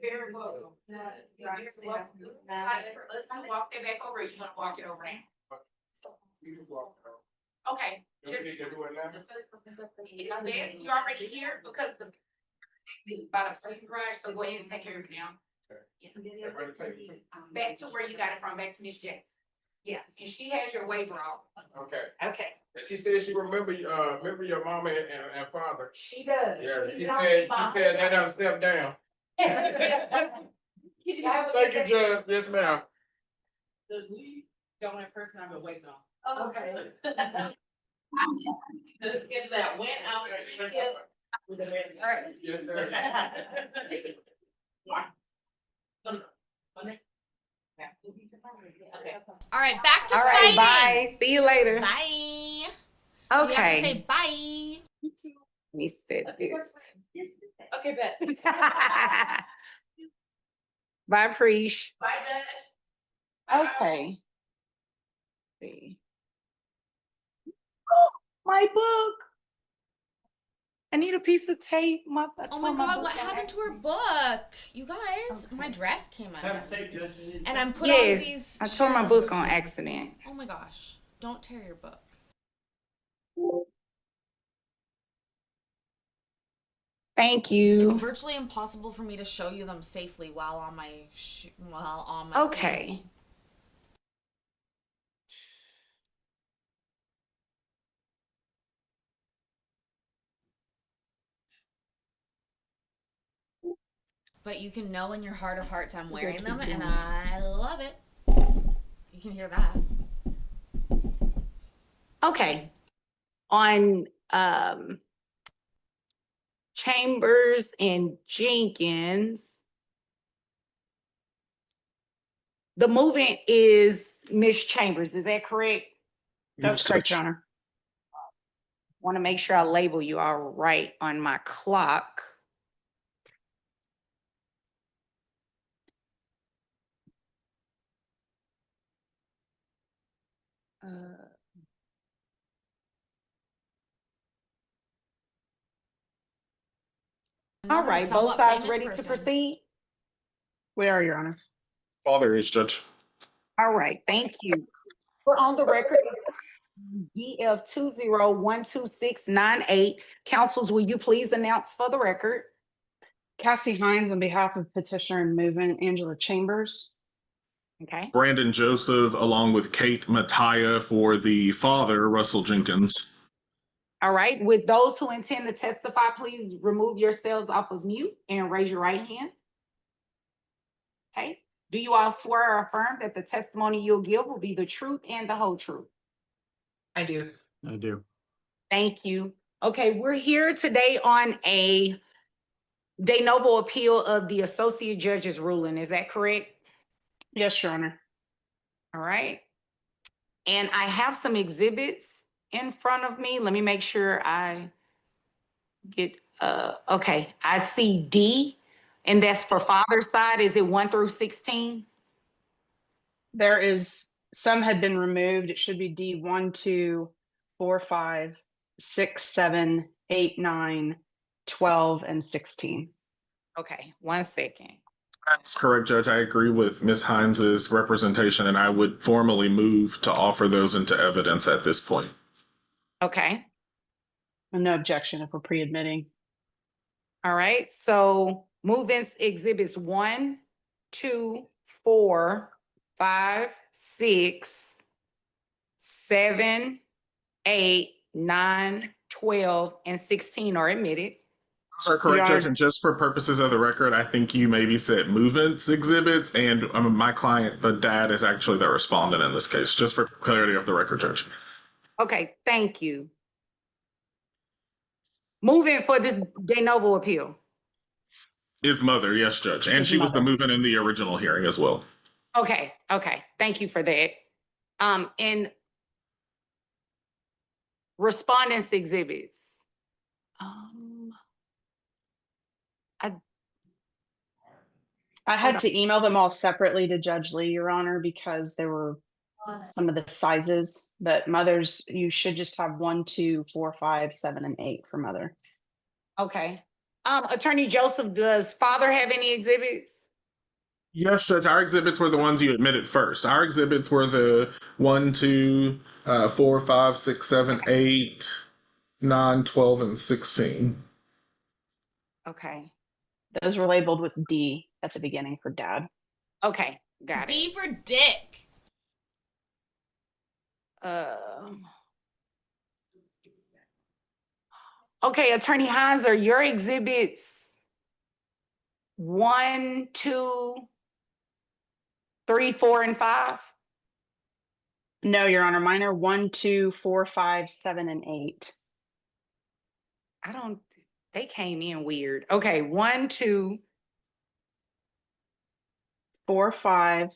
Very welcome. Let's walk it back over. You want to walk it over? Okay. Do we need to do it now? It's best you already here because the By the parking garage, so go ahead and take care of it now. Yeah. Back to where you got it from, back to Miss Jackson. Yeah, and she has your waiver all. Okay. Okay. And she said she remember your mama and father. She does. Yeah, she said that down, step down. Thank you, Judge. Yes, ma'am. The only person I've been waiting on. Okay. Let's get that went out. Yes, sir. All right, back to All fighting. right, bye. See you later. Bye. You have to Okay. say bye. Let me set this. Okay, bet. Bye, Preesh. Bye, Dad. Okay. See. Oh, my book. I need a piece of tape. Oh my God, what happened to her book? You guys, my dress came undone. And I'm put all Yes, these. I tore my book on accident. Oh my gosh, don't tear your book. Thank It's you. virtually impossible for me to show you them safely while on my Okay. But you can know in your heart of hearts I'm wearing them, and I love it. You can hear that. Okay. On Chambers and Jenkins, the movement is Miss Chambers. Is that correct? That's correct, Your Honor. Want to make sure I label you all right on my clock. All Another right, both somewhat sides famous ready to person. proceed? We are, Your Honor. Father is Judge. All right, thank you. We're on the record. DF 2012698. Councils, will you please announce for the record? Cassie Hines on behalf of petitioner and movement, Angela Chambers. Okay, Brandon Joseph, along with Kate Mattia for the father, Russell Jenkins. all right. With those who intend to testify, please remove yourselves off of mute and raise your right hand. Okay, do you all swear or affirm that the testimony you'll give will be the truth and the whole truth? I do. I do. Thank you. Okay, we're here today on a de novo appeal of the associate judge's ruling. Is that correct? Yes, Your Honor. All right. And I have some exhibits in front of me. Let me make sure I get, okay, I see D, and that's for father's side. Is it 1 through 16? There is, some had been removed. It should be D 1, 2, 4, 5, 6, 7, 8, 9, 12, and 16. Okay, 1 second. That's correct, Judge. I agree with Ms. Hines's representation, and I would formally move to offer those into evidence at this point. Okay, And no objection if we're pre-admitting. all right. So move-ins exhibits 1, 2, 4, 5, 6, 7, 8, 9, 12, and 16 are admitted. Those are correct, Your Judge. Honor. And just for purposes of the record, I think you maybe said movements exhibits, and my client, the dad, is actually the respondent in this case, just for clarity of the record, Judge. Okay, thank you. Move-in for this de novo appeal. His mother, yes, Judge. And His she was the mother. movement in the original hearing as well. Okay, thank you for that. And respondents exhibits. I had to email them all separately to Judge Lee, Your Honor, because they were some of the sizes. But mothers, you should just have 1, 2, 4, 5, 7, and 8 for mother. Okay. Attorney Joseph, does father have any exhibits? Yes, Judge. Our exhibits were the ones you admitted first. Our exhibits were the 1, 2, 4, 5, 6, 7, 8, 9, 12, and 16. Okay. Those were labeled with D at the beginning for dad. Okay, got it. D for dick. Okay, Attorney Hines, are your exhibits 1, 2, 3, 4, and 5? No, Your Honor, mine are 1, 2, 4, 5, 7, and 8. They came in weird. Okay, 1, 2, 4, 5.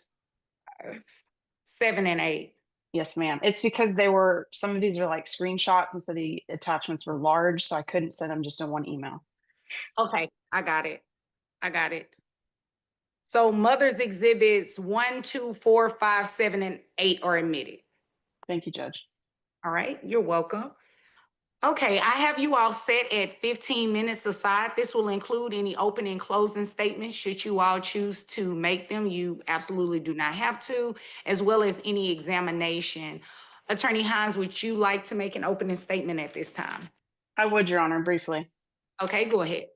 7, and 8. Yes, ma'am. It's because some of these are like screenshots, and so the attachments were large, so I couldn't send them just in one email. Okay, I got it. So mother's exhibits 1, 2, 4, 5, 7, and 8 are admitted. Thank you, Judge. All right, you're welcome. Okay, I have you all set at 15 minutes aside. This will include any open and closing statements. Should you all choose to make them, you absolutely do not have to, as well as any examination. Attorney Hines, would you like to make an opening statement at this time? I would, Your Honor, briefly. Okay, go ahead.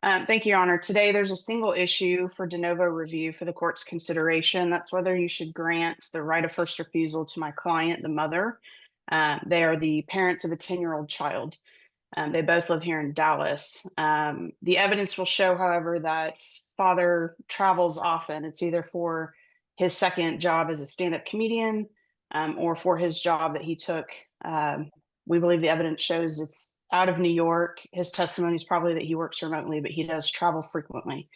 Thank you, Your Honor. Today, there's a single issue for de novo review for the court's consideration. That's whether you should grant the right of first refusal to my client, the mother. They are the parents of a 10-year-old child. They both live here in Dallas. The evidence will show, however, that father travels often. It's either for his second job as a stand-up comedian or for his job that he took. We believe the evidence shows it's out of New York. His testimony is probably that he works remotely, but he does travel frequently.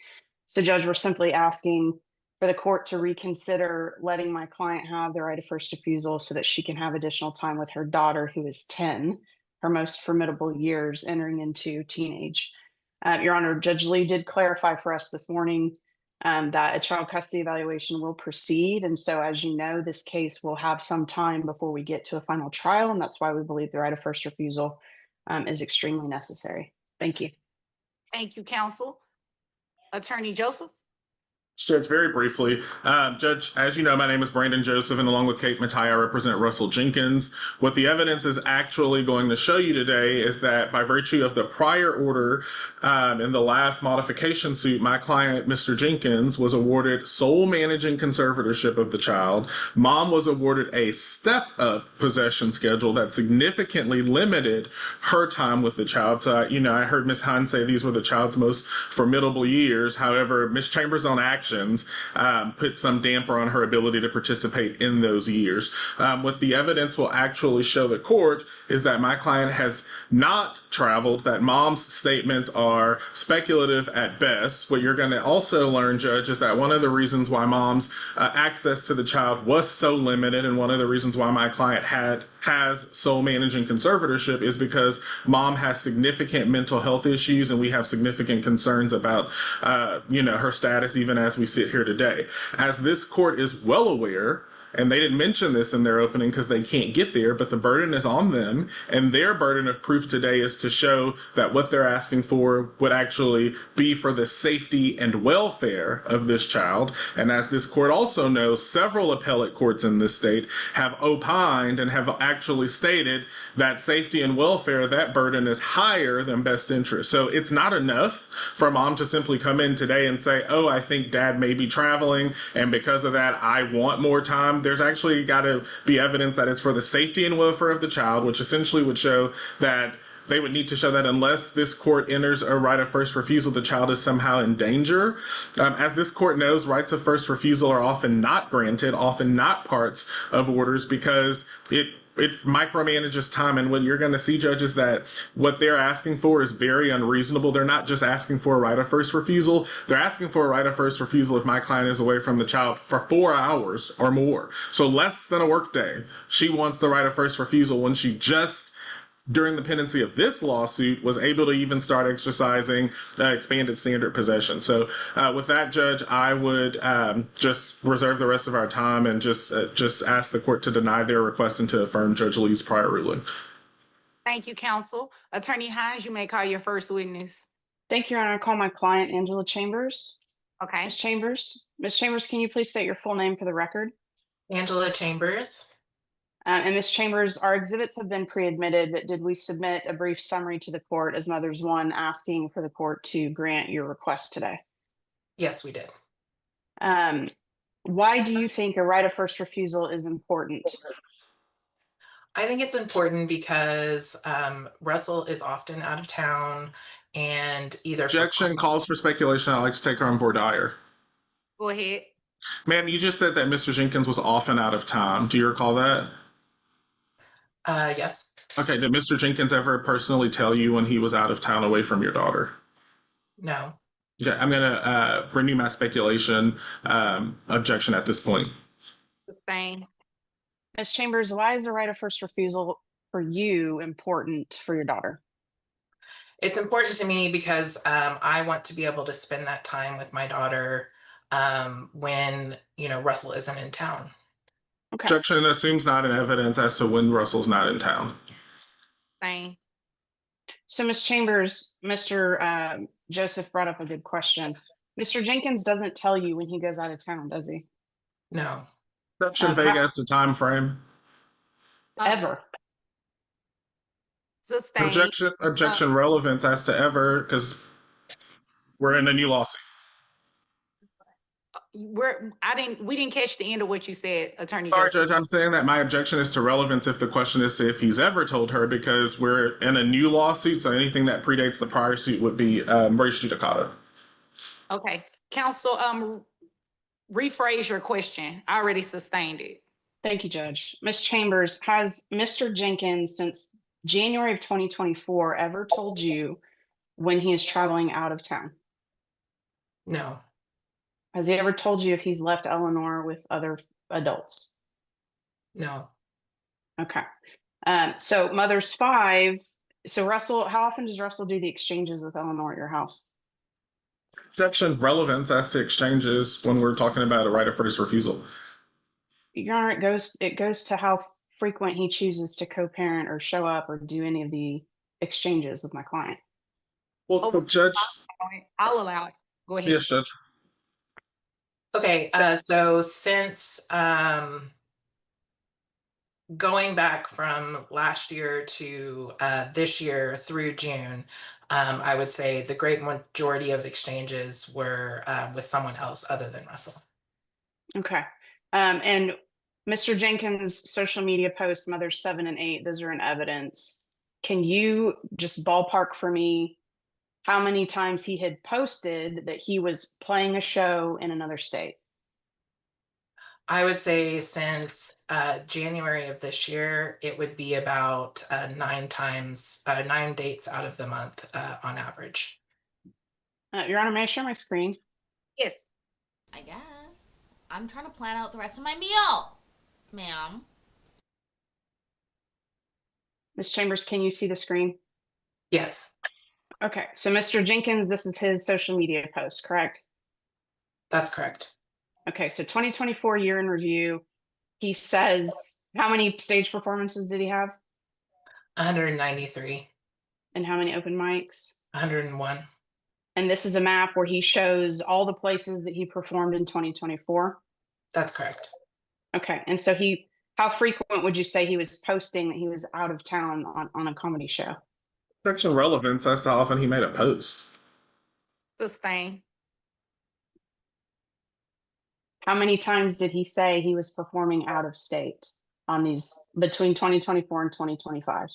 So, Judge, we're simply asking for the court to reconsider letting my client have the right of first refusal so that she can have additional time with her daughter, who is 10, her most formidable years entering into teenage. Your Honor, Judge Lee did clarify for us this morning that a child custody evaluation will proceed. And so, as you know, this case will have some time before we get to a final trial. And that's why we believe the right of first refusal is extremely necessary. Thank you. Thank you, counsel. Attorney Joseph? Judge, very briefly, Judge, as you know, my name is Brandon Joseph, and along with Kate Matai, I represent Russell Jenkins. What the evidence is actually going to show you today is that by virtue of the prior order in the last modification suit, my client, Mr. Jenkins, was awarded sole managing conservatorship of the child. Mom was awarded a step-up possession schedule that significantly limited her time with the child. So, I heard Ms. Hines say these were the child's most formidable years. However, Ms. Chambers' own actions put some damper on her ability to participate in those years. What the evidence will actually show the court is that my client has not traveled, that mom's statements are speculative at best. What you're going to also learn, Judge, is that one of the reasons why mom's access to the child was so limited, and one of the reasons why my client has sole managing conservatorship, is because mom has significant mental health issues, and we have significant concerns about, her status even as we sit here today. As this court is well aware, and they didn't mention this in their opening because they can't get there, but the burden is on them, and their burden of proof today is to show that what they're asking for would actually be for the safety and welfare of this child. And as this court also knows, several appellate courts in this state have opined and have actually stated that safety and welfare, that burden is higher than best interest. So it's not enough for mom to simply come in today and say, oh, I think dad may be traveling, and because of that, I want more time. There's actually got to be evidence that it's for the safety and welfare of the child, which essentially would show that they would need to show that unless this court enters a right of first refusal, the child is somehow in danger. As this court knows, rights of first refusal are often not granted, often not parts of orders, because it micromanages time. And what you're going to see, Judge, is that what they're asking for is very unreasonable. They're not just asking for a right of first refusal. They're asking for a right of first refusal if my client is away from the child for 4 hours or more. So less than a workday. She wants the right of first refusal when she just, during the pendency of this lawsuit, was able to even start exercising expanded standard possession. So with that, Judge, I would just reserve the rest of our time and just ask the court to deny their request and to affirm Judge Lee's prior ruling. Thank you, counsel. Attorney Hines, you may call your first witness. Thank you, Your Honor. I call my client, Angela Chambers. Okay. Ms. Chambers, can you please state your full name for the record? Angela Chambers. And Ms. Chambers, our exhibits have been pre-admitted, but did we submit a brief summary to the court as Mothers One asking for the court to grant your request today? Yes, we did. Why do you think a right of first refusal is important? I think it's important because Russell is often out of town and either. Objection calls for speculation. I'd like to take her on voir dire. Go ahead. Ma'am, you just said that Mr. Jenkins was often out of town. Do you recall that? Yes. Okay, did Mr. Jenkins ever personally tell you when he was out of town away from your daughter? No. Okay, I'm gonna renew my speculation objection at this point. Sustain. Ms. Chambers, why is a right of first refusal for you important for your daughter? It's important to me because I want to be able to spend that time with my daughter when, Russell isn't in town. Okay. Objection assumes not in evidence as to when Russell's not in town. Sustain. So Ms. Chambers, Mr. Joseph brought up a good question. Mr. Jenkins doesn't tell you when he goes out of town, does he? No. Objection vague as to time frame. Ever? Sustain. Objection relevant as to ever, because we're in a new lawsuit. We didn't catch the end of what you said, Attorney Sorry, Joseph. Judge, I'm saying that my objection is to relevance if the question is if he's ever told her, because we're in a new lawsuit, so anything that predates the prior suit would be res judicata. Okay, counsel, rephrase your question. I already sustained it. Thank you, Judge. Ms. Chambers, has Mr. Jenkins since January of 2024 ever told you when he is traveling out of town? No. Has he ever told you if he's left Eleanor with other adults? No. Okay. So Mothers 5, so Russell, how often does Russell do the exchanges with Eleanor at your house? Objection relevance as to exchanges when we're talking about a right of first refusal. Your Honor, it goes to how frequent he chooses to co-parent or show up or do any of the exchanges with my client. Well, the judge. I'll allow it. Go ahead. Yes, Judge. Okay, so since going back from last year to this year through June, I would say the great majority of exchanges were with someone else other than Russell. Okay. And Mr. Jenkins' social media posts, Mothers 7 and 8, those are in evidence. Can you just ballpark for me how many times he had posted that he was playing a show in another state? I would say since January of this year, it would be about 9 dates out of the month on average. Your Honor, may I share my screen? Yes. I guess. I'm trying to plan out the rest of my meal, ma'am. Ms. Chambers, can you see the screen? Yes. Okay, so Mr. Jenkins, this is his social media post, correct? That's correct. Okay, so 2024 year in review, he says, how many stage performances did he have? 193. And how many open mics? 101. And this is a map where he shows all the places that he performed in 2024? That's correct. Okay, and so how frequent would you say he was posting that he was out of town on a comedy show? Section relevance as to how often he made a post. Sustain. How many times did he say he was performing out of state on these between 2024 and 2025?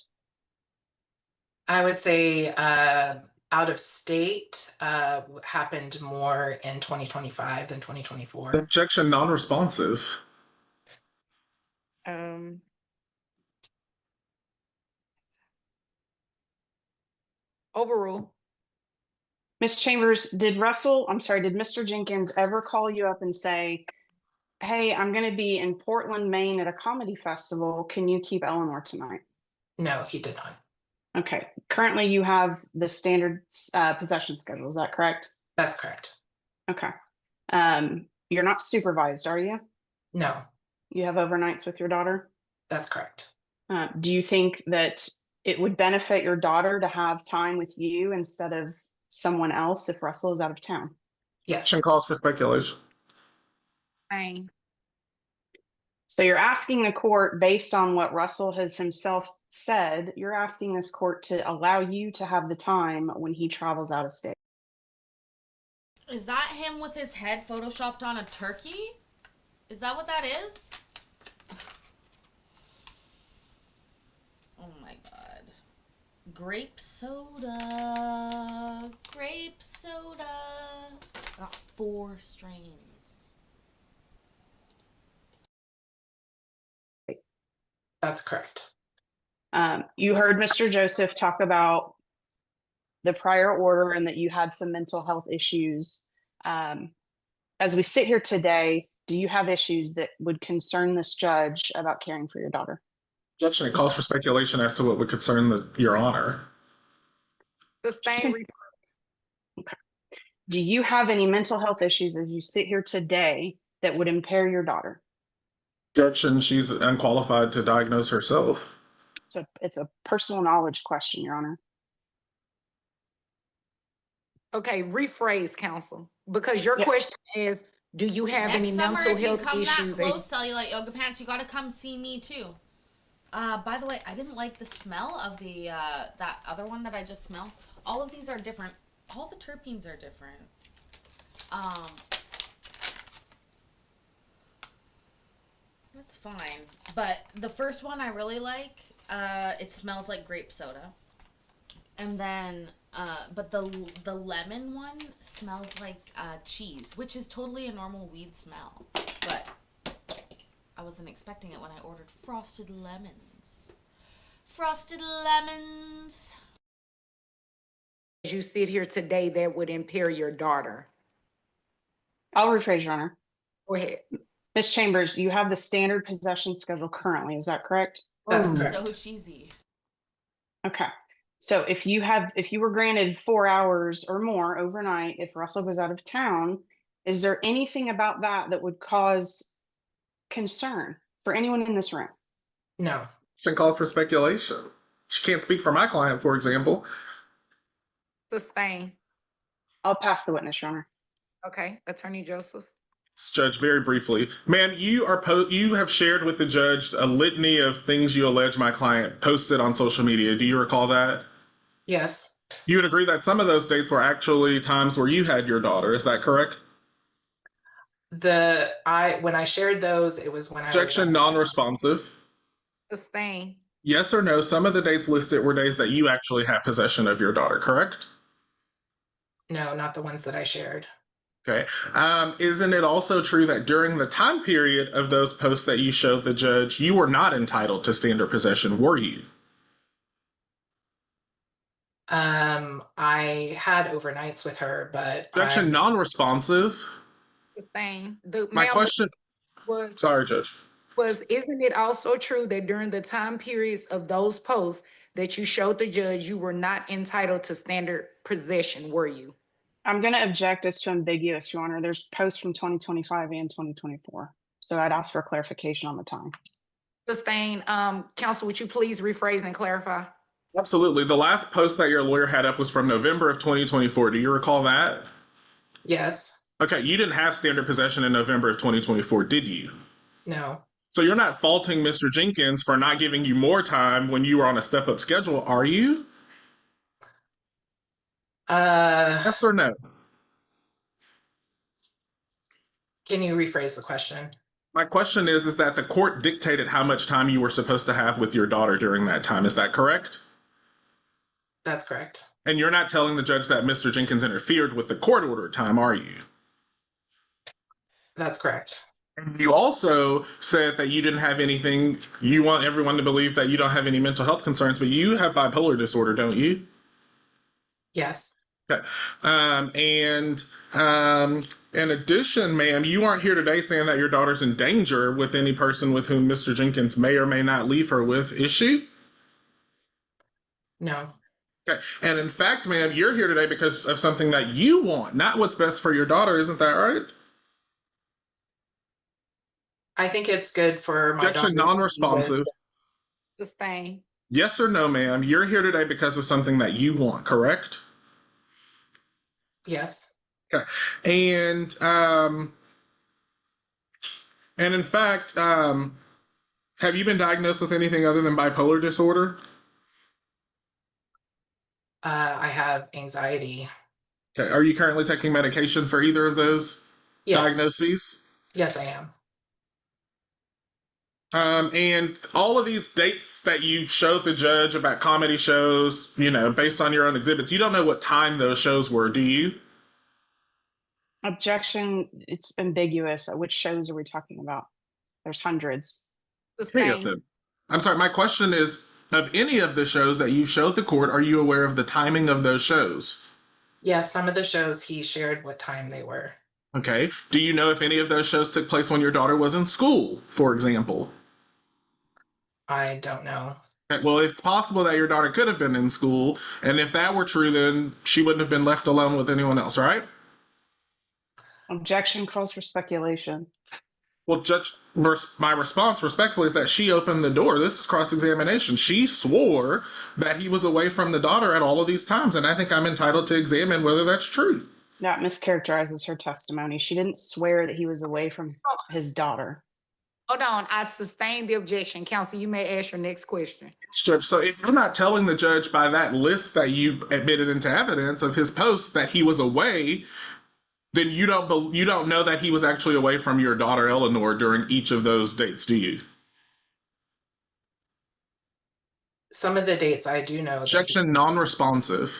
I would say out of state happened more in 2025 than 2024. Objection non-responsive. Overrule. Ms. Chambers, did Mr. Jenkins ever call you up and say, hey, I'm going to be in Portland, Maine at a comedy festival. Can you keep Eleanor tonight? No, he did not. Okay. Currently, you have the standard possession schedule. Is that correct? That's correct. Okay. You're not supervised, are you? No. You have overnights with your daughter? That's correct. Do you think that it would benefit your daughter to have time with you instead of someone else if Russell is out of town? Yes. Objection calls for speculation. Fine. So you're asking the court, based on what Russell has himself said, you're asking this court to allow you to have the time when he travels out of state. Is that him with his head photoshopped on a turkey? Is that what that is? Oh my god. Grape soda. Grape soda. Got 4 strains. That's correct. You heard Mr. Joseph talk about the prior order and that you had some mental health issues. As we sit here today, do you have issues that would concern this judge about caring for your daughter? Objection, it calls for speculation as to what would concern your honor. Sustain. Okay. Do you have any mental health issues as you sit here today that would impair your daughter? Objection, she's unqualified to diagnose herself. It's a personal knowledge question, Your Honor. Okay, rephrase, counsel, because your Yeah. question is, do you have any Next summer, mental if you health come issues? that close, Cellulite Yoga Pants, you gotta come see me too. By the way, I didn't like the smell of the that other one that I just smelled. All of these are different. All the terpenes are different. That's fine. But the first one I really like. It smells like grape soda. And then, but the lemon one smells like cheese, which is totally a normal weed smell. But I wasn't expecting it when I ordered frosted lemons. Frosted lemons. As you sit here today, that would impair your daughter. I'll rephrase, Your Honor. Go ahead. Ms. Chambers, you have the standard possession schedule currently, is that correct? That's correct. So cheesy. Okay. So if you were granted 4 hours or more overnight, if Russell goes out of town, is there anything about that that would cause concern for anyone in this room? No. She called for speculation. She can't speak for my client, for example. Sustain. I'll pass the witness, Your Honor. Okay, Attorney Joseph. Judge, very briefly, ma'am, you have shared with the judge a litany of things you allege my client posted on social media. Do you recall that? Yes. You would agree that some of those dates were actually times where you had your daughter. Is that correct? When I shared those, it was when I Objection, non-responsive. Sustain. Yes or no? Some of the dates listed were days that you actually had possession of your daughter. Correct? No, not the ones that I shared. Okay. Isn't it also true that during the time period of those posts that you showed the judge, you were not entitled to standard possession, were you? I had overnights with her, but Objection, non-responsive. Sustain. My question. Sorry, Judge. Isn't it also true that during the time periods of those posts that you showed the judge, you were not entitled to standard possession, were you? I'm going to object as to ambiguous, Your Honor. There's posts from 2025 and 2024. So I'd ask for clarification on the time. Sustain. Counsel, would you please rephrase and clarify? Absolutely. The last post that your lawyer had up was from November of 2024. Do you recall that? Yes. Okay, you didn't have standard possession in November of 2024, did you? No. So you're not faulting Mr. Jenkins for not giving you more time when you were on a step-up schedule, are you? Yes or no? Can you rephrase the question? My question is that the court dictated how much time you were supposed to have with your daughter during that time. Is that correct? That's correct. And you're not telling the judge that Mr. Jenkins interfered with the court ordered time, are you? That's correct. You also said that you didn't have anything. You want everyone to believe that you don't have any mental health concerns, but you have bipolar disorder, don't you? Yes. Okay. In addition, ma'am, you aren't here today saying that your daughter's in danger with any person with whom Mr. Jenkins may or may not leave her with, is she? No. Okay. And in fact, ma'am, you're here today because of something that you want, not what's best for your daughter. Isn't that right? I think it's good for my Objection, daughter. non-responsive. Sustain. Yes or no, ma'am? You're here today because of something that you want, correct? Yes. Okay. And And in fact, have you been diagnosed with anything other than bipolar disorder? I have anxiety. Okay. Are you currently taking medication for either of those Yes. diagnoses? Yes, I am. And all of these dates that you showed the judge about comedy shows, you know, based on your own exhibits, you don't know what time those shows were, do you? Objection, it's ambiguous. Which shows are we talking about? There's hundreds. Any of them. I'm sorry, my question is, of any of the shows that you showed the court, are you aware of the timing of those shows? Yes, some of the shows he shared what time they were. Okay. Do you know if any of those shows took place when your daughter was in school, for example? I don't know. Okay, well, it's possible that your daughter could have been in school, and if that were true, then she wouldn't have been left alone with anyone else, right? Objection calls for speculation. Well, Judge, my response respectfully is that she opened the door. This is cross-examination. She swore that he was away from the daughter at all of these times, and I think I'm entitled to examine whether that's true. That mischaracterizes her testimony. She didn't swear that he was away from his daughter. Hold on, I sustain the objection. Counsel, you may ask your next question. Judge, so if you're not telling the judge by that list that you admitted into evidence of his post that he was away, then you don't know that he was actually away from your daughter Eleanor during each of those dates, do you? Some of the dates I do know. Objection non-responsive.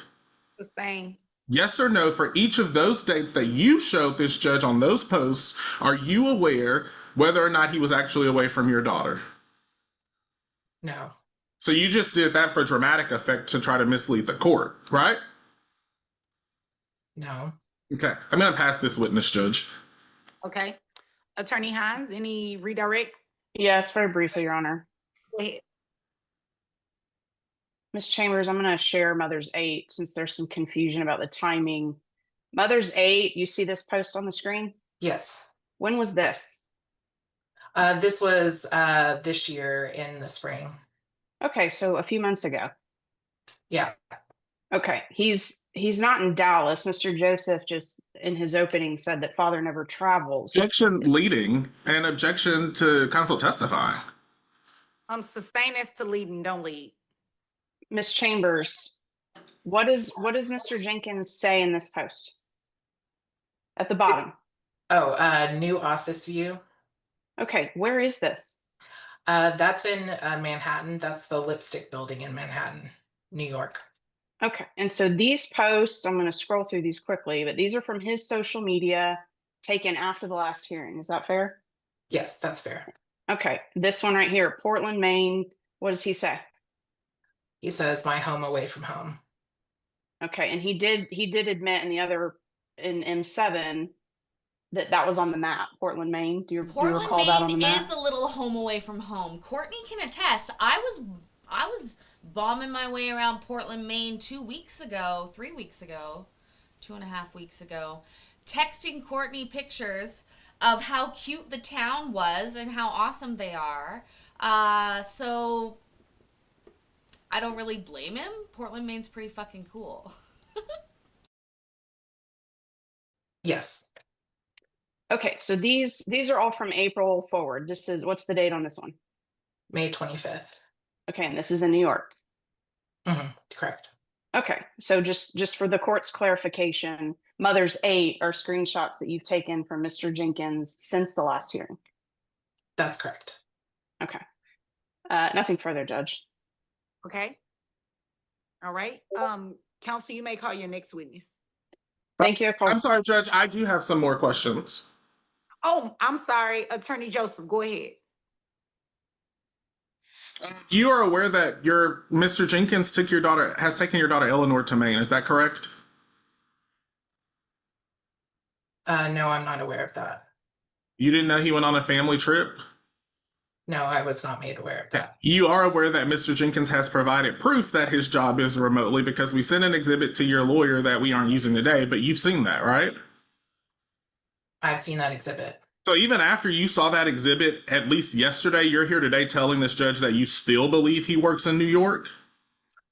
Sustain. Yes or no, for each of those dates that you showed this judge on those posts, are you aware whether or not he was actually away from your daughter? No. So you just did that for dramatic effect to try to mislead the court, right? No. Okay, I'm going to pass this witness, Judge. Okay. Attorney Hines, any redirect? Yes, very briefly, Your Honor. Go ahead. Ms. Chambers, I'm going to share Mother's 8 since there's some confusion about the timing. Mother's 8, you see this post on the screen? Yes. When was this? This was this year in the spring. Okay, so a few months ago. Yeah. Okay, he's not in Dallas. Mr. Joseph just in his opening said that father never travels. Objection leading and objection to counsel testifying. Sustain as to leading, don't lead. Ms. Chambers, what does Mr. Jenkins say in this post? At the bottom. Oh, new office view. Okay, where is this? That's in Manhattan. That's the Lipstick Building in Manhattan, New York. Okay, and so these posts, I'm going to scroll through these quickly, but these are from his social media taken after the last hearing. Is that fair? Yes, that's fair. Okay, this one right here, Portland, Maine. What does he say? He says, my home away from home. Okay, and he did admit in the other, in M7, that was on the map, Portland, Maine. Do you recall that on the map? Is a little home away from home. Courtney can attest. I was bombing my way around Portland, Maine 2 weeks ago, 3 weeks ago, 2.5 weeks ago, texting Courtney pictures of how cute the town was and how awesome they are. So I don't really blame him. Portland, Maine's pretty fucking cool. Yes. Okay, so these are all from April forward. What's the date on this one? May 25th. Okay, and this is in New York. Correct. Okay, so just for the court's clarification, Mother's 8 are screenshots that you've taken from Mr. Jenkins since the last hearing. That's correct. Okay. Nothing further, Judge. Okay. All right. Counsel, you may call your next witness. Thank you. I'm sorry, Judge. I do have some more questions. Oh, I'm sorry. Attorney Joseph, go ahead. You are aware that your Mr. Jenkins has taken your daughter Eleanor to Maine. Is that correct? No, I'm not aware of that. You didn't know he went on a family trip? No, I was not made aware of that. You are aware that Mr. Jenkins has provided proof that his job is remotely because we sent an exhibit to your lawyer that we aren't using today, but you've seen that, right? I've seen that exhibit. So even after you saw that exhibit, at least yesterday, you're here today telling this judge that you still believe he works in New York?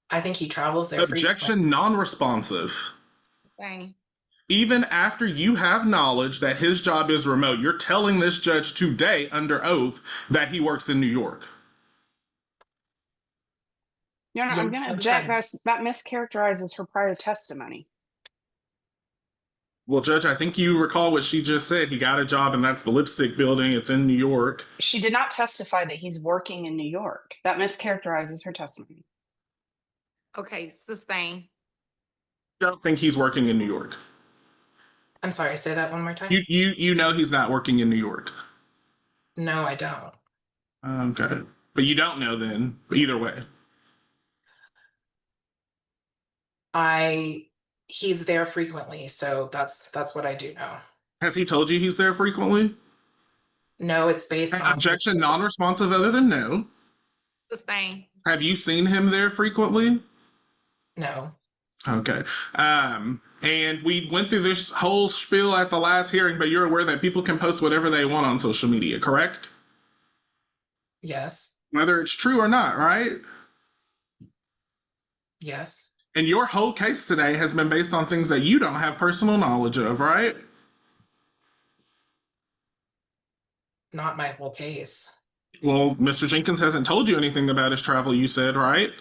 I think he travels there. Objection non-responsive. Dang. Even after you have knowledge that his job is remote, you're telling this judge today under oath that he works in New York. Your Honor, I'm gonna object. That mischaracterizes her prior testimony. Well, Judge, I think you recall what she just said. He got a job, and that's the Lipstick Building. It's in New York. She did not testify that he's working in New York. That mischaracterizes her testimony. Okay, sustain. Don't think he's working in New York. I'm sorry, say that one more time. You know he's not working in New York. No, I don't. Okay, but you don't know then. Either way, He's there frequently, so that's what I do know. has he told you he's there frequently? No, it's based on Objection, non-responsive other than no. Sustain. Have you seen him there frequently? No. Okay. And we went through this whole spiel at the last hearing, but you're aware that people can post whatever they want on social media, correct? Yes. Whether it's true or not, right? Yes. And your whole case today has been based on things that you don't have personal knowledge of, right? Not my whole case. Well, Mr. Jenkins hasn't told you anything about his travel, you said, right?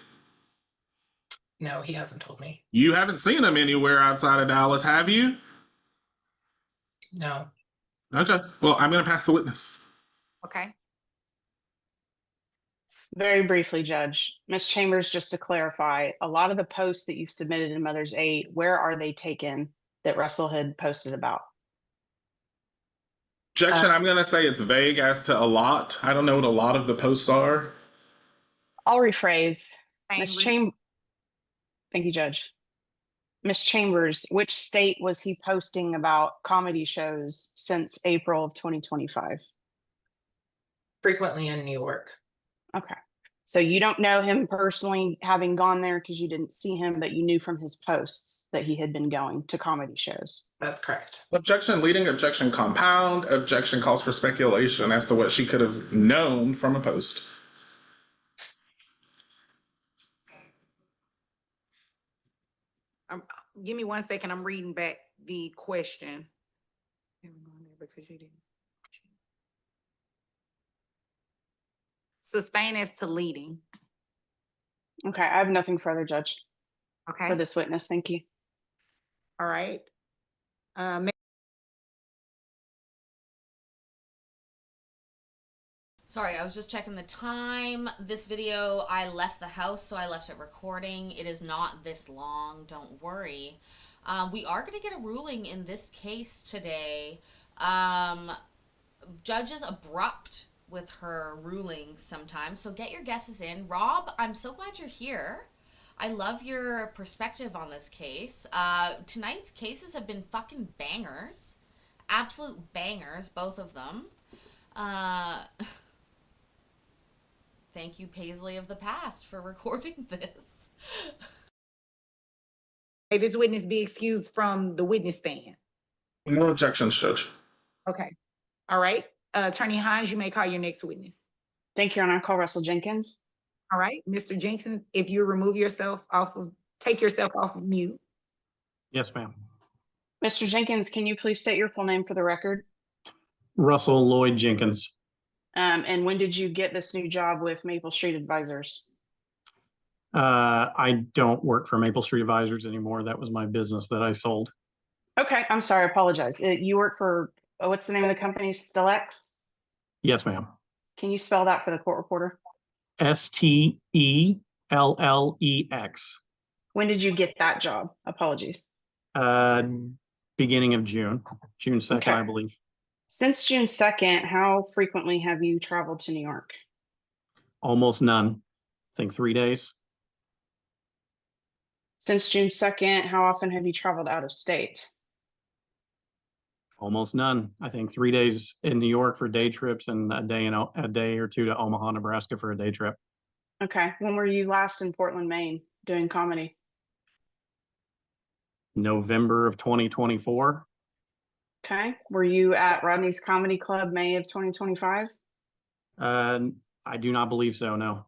No, he hasn't told me. You haven't seen him anywhere outside of Dallas, have you? No. Okay. Well, I'm going to pass the witness. Okay. Very briefly, Judge. Ms. Chambers, just to clarify, a lot of the posts that you've submitted in Mother's Aid, where are they taken that Russell had posted about? Objection, I'm going to say it's vague as to a lot. I don't know what a lot of the posts are. I'll rephrase. Ms. Chambers. Chambers. Thank you, Judge. Ms. Chambers, which state was he posting about comedy shows since April of 2025? Frequently in New York. Okay. So you don't know him personally having gone there because you didn't see him, but you knew from his posts that he had been going to comedy shows. That's correct. Objection leading, objection compound, objection calls for speculation as to what she could have known from a post. Give me 1 second. I'm reading back the question. Because you didn't. Sustain as to leading. Okay, I have nothing further, Judge, Okay. for this witness. Thank you. All right. Sorry, I was just checking the time. This video, I left the house, so I left it recording. It is not this long, don't worry. We are going to get a ruling in this case today. Judge is abrupt with her rulings sometimes, so get your guesses in. Rob, I'm so glad you're here. I love your perspective on this case. Tonight's cases have been fucking bangers. Absolute bangers, both of them. Thank you, Paisley of the past, for recording this. May this witness be excused from the witness stand. No objections, Judge. Okay. All right. Attorney Hines, you may call your next witness. Thank you, Your Honor. I call Russell Jenkins. All right. Mr. Jenkins, if you remove yourself take yourself off of mute. Yes, ma'am. Mr. Jenkins, can you please state your full name for the record? Russell Lloyd Jenkins. And when did you get this new job with Maple Street Advisors? I don't work for Maple Street Advisors anymore. That was my business that I sold. Okay, I'm sorry, I apologize. You work for, what's the name of the company? Stelex? Yes, ma'am. Can you spell that for the court reporter? STELLEX. When did you get that job? Apologies. Beginning of June 2nd, Okay. I believe. Since June 2nd, how frequently have you traveled to New York? Almost none. I think 3 days. Since June 2nd, how often have you traveled out of state? Almost none. I think 3 days in New York for day trips and a day or two to Omaha, Nebraska for a day trip. Okay, when were you last in Portland, Maine doing comedy? November of 2024. Okay, were you at Rodney's Comedy Club May of 2025? I do not believe so, no.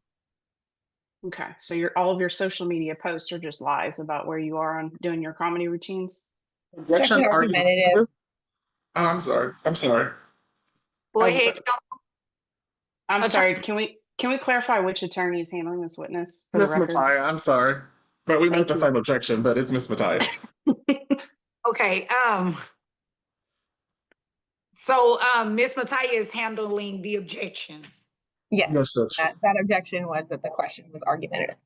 Okay, so all of your social media posts are just lies about where you are on doing your comedy routines? Objection argumentative. Oh, I'm sorry. I'm sorry. Go Oh, ahead. I'm Attorney- sorry, can we clarify which attorney is handling this witness for the Miss record? Mattia, I'm sorry. But we made Thank the you. same objection, but it's Miss Mattia. Okay, so, Ms. Mattia is handling the objections. Yes, Yes, Judge. that objection was that the question was argumentative.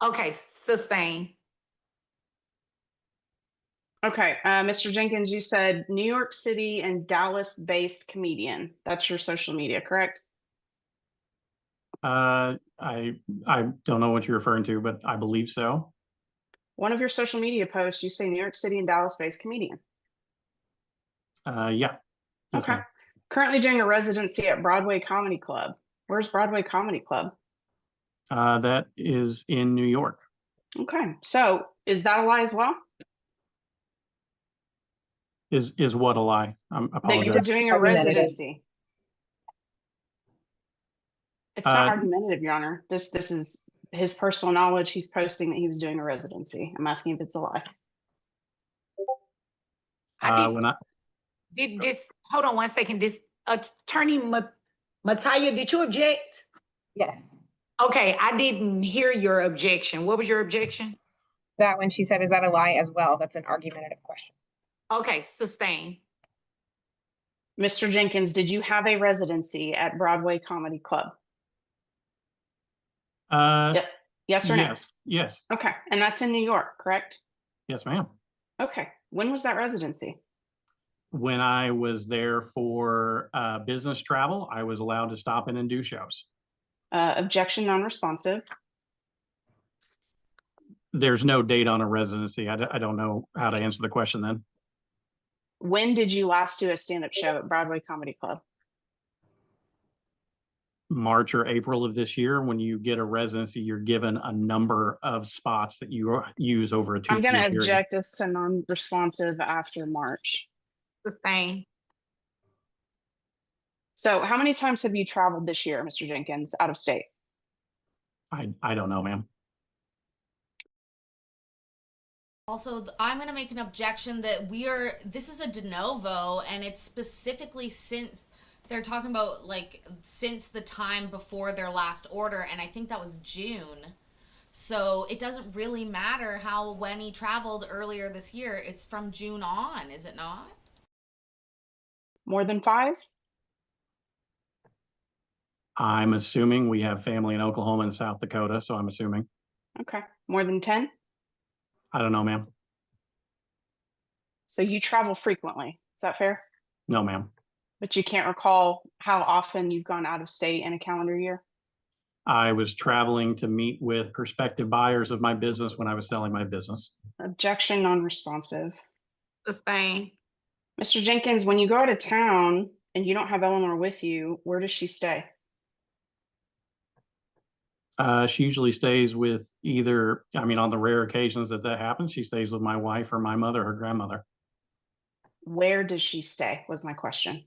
Okay, sustain. Okay, Mr. Jenkins, you said New York City and Dallas-based comedian. That's your social media, correct? I don't know what you're referring to, but I believe so. One of your social media posts, you say New York City and Dallas-based comedian. Yeah. Yes, Okay. ma'am. Currently doing a residency at Broadway Comedy Club. Where's Broadway Comedy Club? That is in New York. Okay, so is that a lie as well? Is what a lie? I That you apologize. were doing a Argumentative. residency? It's not argumentative, Your Honor. This is his personal knowledge. He's posting that he was doing a residency. I'm asking if it's a lie. Did this, hold on one second, this attorney Mattia, did you object? Yes. Okay, I didn't hear your objection. What was your objection? That when she said, is that a lie as well? That's an argumentative question. Okay, sustain. Mr. Jenkins, did you have a residency at Broadway Comedy Club? Yep. Yes or no? Yes. Yes. Okay, and that's in New York, correct? Yes, ma'am. Okay, when was that residency? When I was there for business travel, I was allowed to stop in and do shows. Objection non-responsive. There's no date on a residency. I don't know how to answer the question then. When did you last do a stand-up show at Broadway Comedy Club? March or April of this year. When you get a residency, you're given a number of spots that you use over a 2-year I'm going to period. object as to non-responsive after March. Sustain. So how many times have you traveled this year, Mr. Jenkins, out of state? I don't know, ma'am. Also, I'm going to make an objection that this is a de novo, and it's specifically since they're talking about, like, since the time before their last order, and I think that was June. So it doesn't really matter when he traveled earlier this year. It's from June on, is it not? More than 5? I'm assuming we have family in Oklahoma and South Dakota, so I'm assuming. Okay. More than 10? I don't know, ma'am. So you travel frequently. Is that fair? No, ma'am. But you can't recall how often you've gone out of state in a calendar year? I was traveling to meet with prospective buyers of my business when I was selling my business. Objection non-responsive. Sustain. Mr. Jenkins, when you go out of town and you don't have Eleanor with you, where does she stay? She usually stays with on the rare occasions that happens, she stays with my wife or my mother, her grandmother. Where does she stay was my question.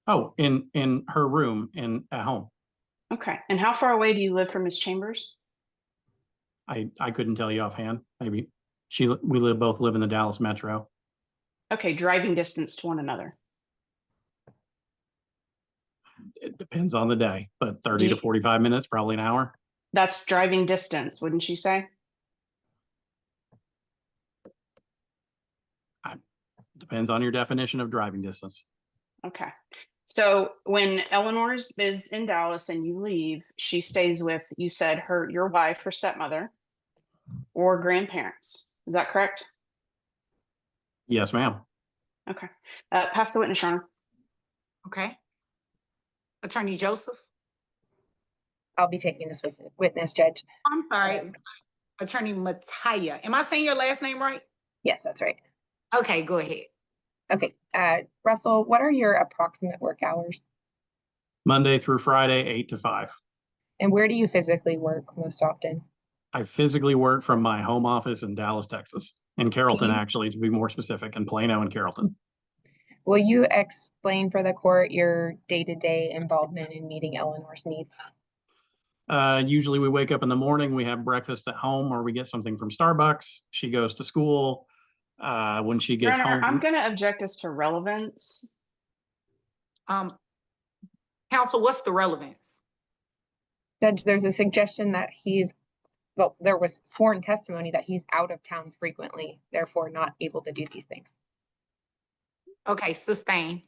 Oh, in her room at home. Okay. And how far away do you live from Ms. Chambers? I couldn't tell you offhand. Maybe we both live in the Dallas metro. Okay, driving distance to one another. It depends on the day, but 30 to 45 minutes, probably an hour. That's driving distance, wouldn't you say? Depends on your definition of driving distance. Okay. So when Eleanor is in Dallas and you leave, she stays with, you said your wife, her stepmother, or grandparents. Is that correct? Yes, ma'am. Okay. Pass the witness, Your Honor. Okay. Attorney Joseph. I'll be taking this witness, Judge. I'm sorry. Attorney Mattia. Am I saying your last name right? Yes, that's right. Okay, go ahead. Okay. Russell, what are your approximate work hours? Monday through Friday, 8 to 5. And where do you physically work most often? I physically work from my home office in Dallas, Texas, in Carrollton, actually, to be more specific, in Plano and Carrollton. Will you explain for the court your day-to-day involvement in meeting Eleanor's needs? Usually we wake up in the morning, we have breakfast at home, or we get something from Starbucks. She goes to school. when she Your gets Honor, home. I'm going to object as to relevance. Counsel, what's the relevance? Judge, there's a suggestion that well, there was sworn testimony that he's out of town frequently, therefore not able to do these things. Okay, sustain.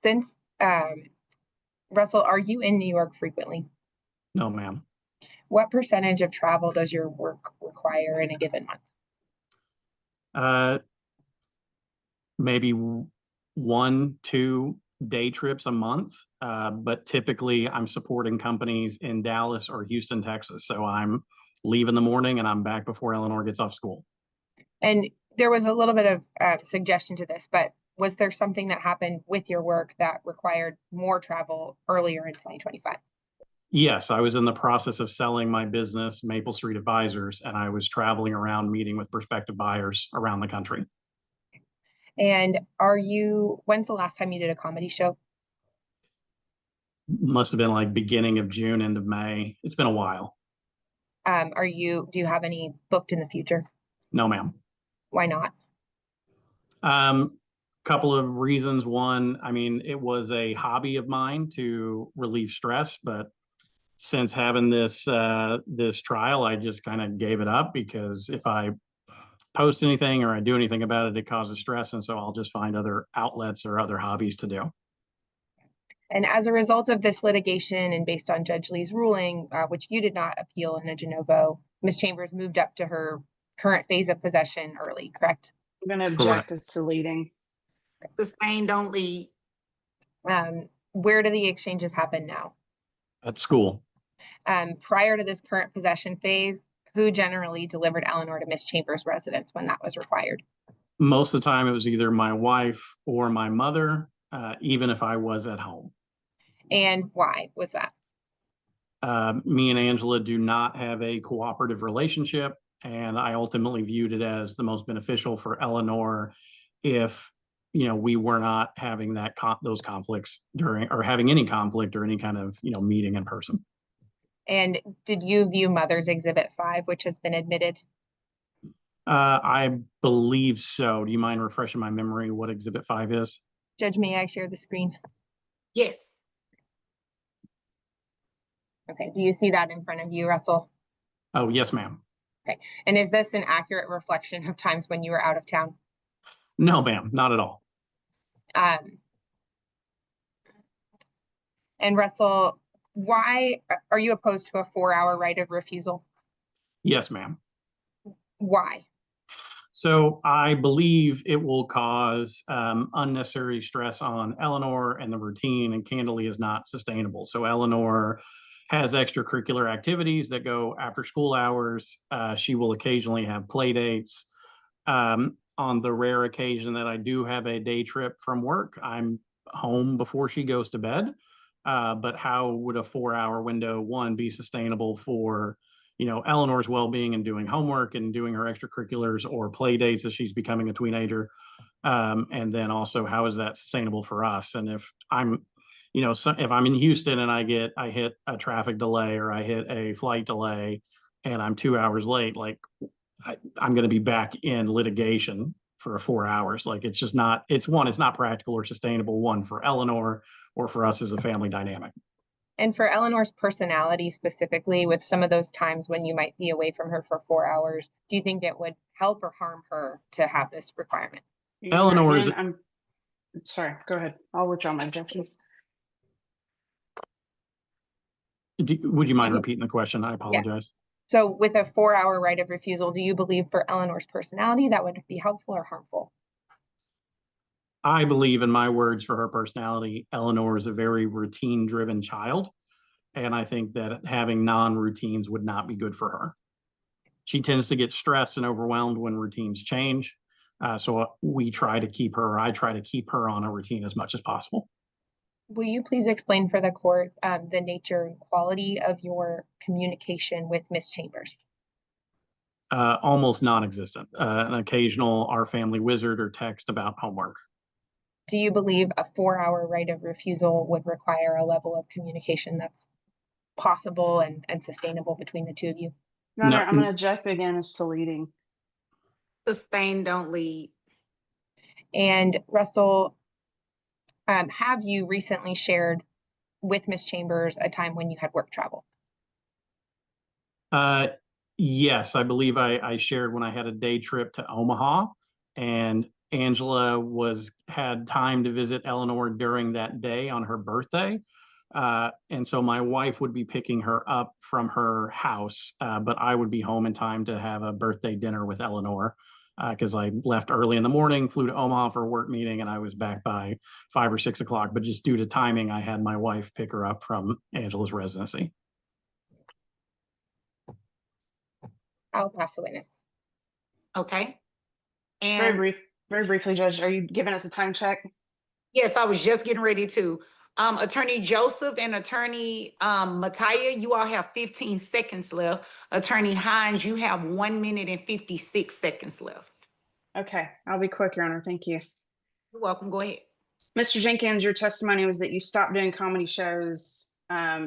Since, Russell, are you in New York frequently? No, ma'am. What percentage of travel does your work require in a given month? Maybe 1-2 day trips a month, but typically I'm supporting companies in Dallas or Houston, Texas. So I'm leave in the morning and I'm back before Eleanor gets off school. And there was a little bit of suggestion to this, but was there something that happened with your work that required more travel earlier in 2025? Yes, I was in the process of selling my business, Maple Street Advisors, and I was traveling around meeting with prospective buyers around the country. And when's the last time you did a comedy show? Must have been like beginning of June, end of May. It's been a while. Do you have any booked in the future? No, ma'am. Why not? Couple of reasons. One, I mean, it was a hobby of mine to relieve stress, but since having this trial, I just kind of gave it up, because if I post anything or I do anything about it, it causes stress. And so I'll just find other outlets or other hobbies to do. And as a result of this litigation and based on Judge Lee's ruling, which you did not appeal in a de novo, Ms. Chambers moved up to her current phase of possession early, correct? I'm going to object as to leading. Sustain, don't lead. Where do the exchanges happen now? At school. Prior to this current possession phase, who generally delivered Eleanor to Ms. Chambers' residence when that was required? Most of the time it was either my wife or my mother, even if I was at home. And why was that? Me and Angela do not have a cooperative relationship, and I ultimately viewed it as the most beneficial for Eleanor if, we were not having those conflicts during, or having any conflict or any kind of, meeting in person. And did you view Mother's Exhibit 5, which has been admitted? I believe so. Do you mind refreshing my memory what Exhibit 5 is? Judge, may I share the screen? Yes. Okay, do you see that in front of you, Russell? Oh, yes, ma'am. Okay, and is this an accurate reflection of times when you were out of town? No, ma'am, not at all. And Russell, why are you opposed to a 4-hour right of refusal? Yes, ma'am. Why? So I believe it will cause unnecessary stress on Eleanor, and the routine and candidly is not sustainable. So Eleanor has extracurricular activities that go after school hours. She will occasionally have play dates. On the rare occasion that I do have a day trip from work, I'm home before she goes to bed. But how would a 4-hour window, one, be sustainable for Eleanor's well-being and doing homework and doing her extracurriculars or play dates as she's becoming a teenager? And then also, how is that sustainable for us? And if I'm, if I'm in Houston and I hit a traffic delay or I hit a flight delay and I'm 2 hours late, like I'm going to be back in litigation for 4 hours. Like it's just not, it's not practical or sustainable, one, for Eleanor or for us as a family dynamic. And for Eleanor's personality specifically, with some of those times when you might be away from her for 4 hours, do you think it would help or harm her to have this requirement? Eleanor is. I'm sorry, go ahead. I'll withdraw my objection. Would you mind repeating the question? I apologize. Yes. So with a 4-hour right of refusal, do you believe for Eleanor's personality that would be helpful or harmful? I believe, in my words, for her personality, Eleanor is a very routine-driven child. And I think that having non-routines would not be good for her. She tends to get stressed and overwhelmed when routines change. So I try to keep her on a routine as much as possible. Will you please explain for the court the nature and quality of your communication with Ms. Chambers? Almost non-existent. An occasional "our family wizard" or text about homework. Do you believe a 4-hour right of refusal would require a level of communication that's possible and sustainable between the two of you? Your Honor, No, I'm going to object again as to leading. Sustain, don't lead. And Russell, have you recently shared with Ms. Chambers a time when you had work travel? Yes, I believe I shared when I had a day trip to Omaha, and Angela had time to visit Eleanor during that day on her birthday. And so my wife would be picking her up from her house, but I would be home in time to have a birthday dinner with Eleanor, because I left early in the morning, flew to Omaha for a work meeting, and I was back by 5 or 6 o'clock. But just due to timing, I had my wife pick her up from Angela's residency. I'll pass the witness. Okay. Very briefly, Judge, are you giving us a time check? Yes, I was just getting ready to. Attorney Joseph and Attorney Mattia, you all have 15 seconds left. Attorney Hines, you have 1 minute and 56 seconds left. Okay, I'll be quick, Your Honor. Thank you. You're welcome. Go ahead. Mr. Jenkins, your testimony was that you stopped doing comedy shows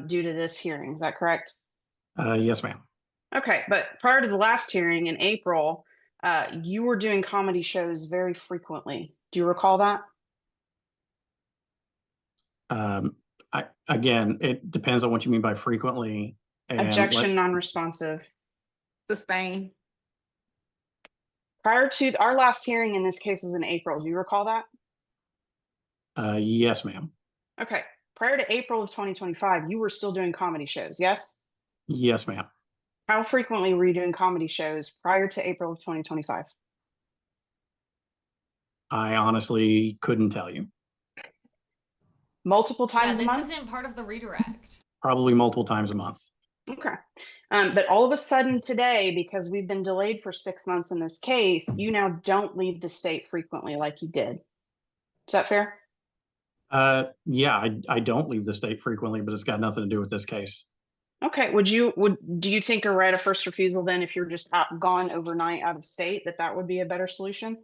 due to this hearing. Is that correct? Yes, ma'am. Okay, but prior to the last hearing in April, you were doing comedy shows very frequently. Do you recall that? Again, it depends on what you mean by frequently. And Objection, non-responsive. Sustain. Prior to our last hearing in this case was in April. Do you recall that? Yes, ma'am. Okay. Prior to April of 2025, you were still doing comedy shows, yes? Yes, ma'am. How frequently were you doing comedy shows prior to April of 2025? I honestly couldn't tell you. Multiple times a This month? isn't part of the redirect. Probably multiple times a month. Okay. But all of a sudden today, because we've been delayed for 6 months in this case, you now don't leave the state frequently like you did. Is that fair? Yeah, I don't leave the state frequently, but it's got nothing to do with this case. Okay. Do you think a right of first refusal then, if you're just gone overnight out of state, that would be a better solution?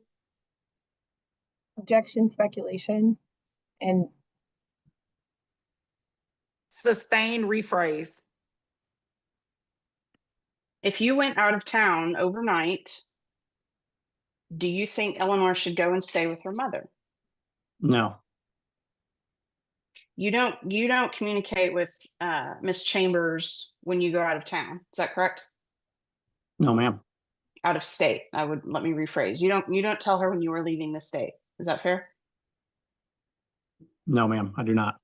Objection, speculation, and Sustain, rephrase. If you went out of town overnight, do you think Eleanor should go and stay with her mother? No. You don't communicate with Miss Chambers when you go out of town. Is that correct? No, ma'am. Out of state. Let me rephrase. You don't tell her when you were leaving the state. Is that fair? No, ma'am, I do not.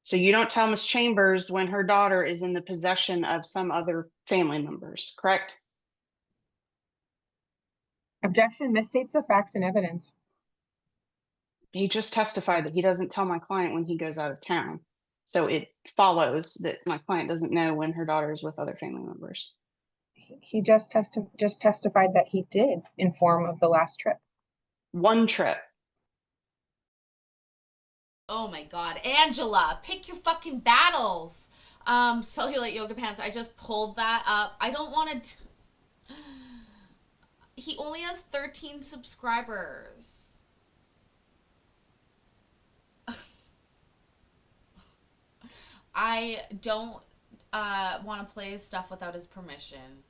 So you don't tell Miss Chambers when her daughter is in the possession of some other family members, correct? objection misstates the facts and evidence. He just testified that he doesn't tell my client when he goes out of town. So it follows that my client doesn't know when her daughter is with other family members. He just testified that he did inform of the last trip. One trip. Oh my God, Angela, pick your fucking battles. Cellulite Yoga Pants, I just pulled that up. I don't want to. He only has 13 subscribers. I don't want to play stuff without his permission.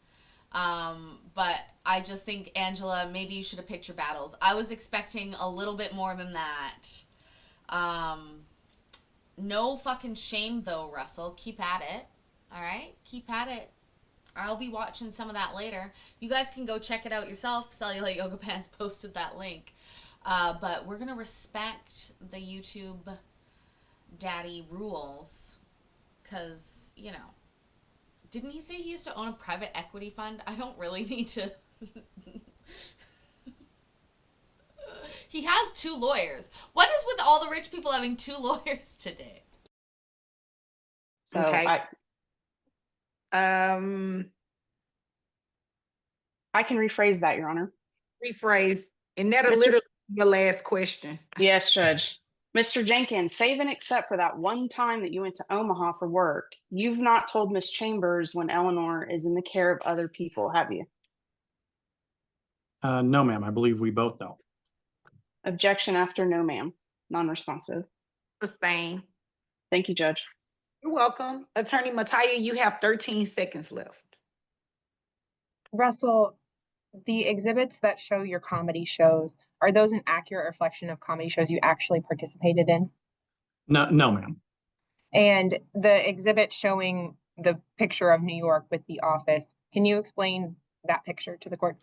But I just think, Angela, maybe you should have picked your battles. I was expecting a little bit more than that. No fucking shame though, Russell. Keep at it. All right? Keep at it. I'll be watching some of that later. You guys can go check it out yourself. Cellulite Yoga Pants posted that link. But we're going to respect the YouTube daddy rules. Because, you know, didn't he say he used to own a private equity fund? I don't really need to. He has 2 lawyers. What is with all the rich people having 2 lawyers today? So Okay. I can rephrase that, Your Honor. Rephrase. And that'll Mr. literally be your last question. Yes, Judge. Mr. Jenkins, save and except for that one time that you went to Omaha for work, you've not told Miss Chambers when Eleanor is in the care of other people, have you? No, ma'am. I believe we both know. Objection after no, ma'am. Non-responsive. Sustain. Thank you, Judge. You're welcome. Attorney Mattia, you have 13 seconds left. Russell, the exhibits that show your comedy shows, are those an accurate reflection of comedy shows you actually participated in? No, no, ma'am. And the exhibit showing the picture of New York with The Office, can you explain that picture to the court?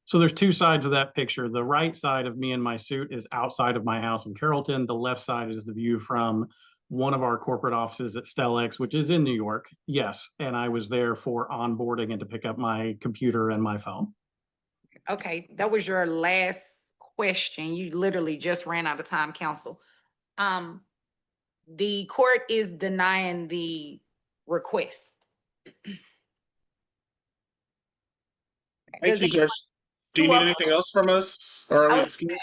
So there's two sides of that picture. The right side of me in my suit is outside of my house in Carrollton. The left side is the view from one of our corporate offices at Stellex, which is in New York. Yes, and I was there for onboarding and to pick up my computer and my phone. Okay, that was your last question. You literally just ran out of time, counsel. The court is denying the request. Thank you, Judge. Do you need anything else from us? Or are we excused?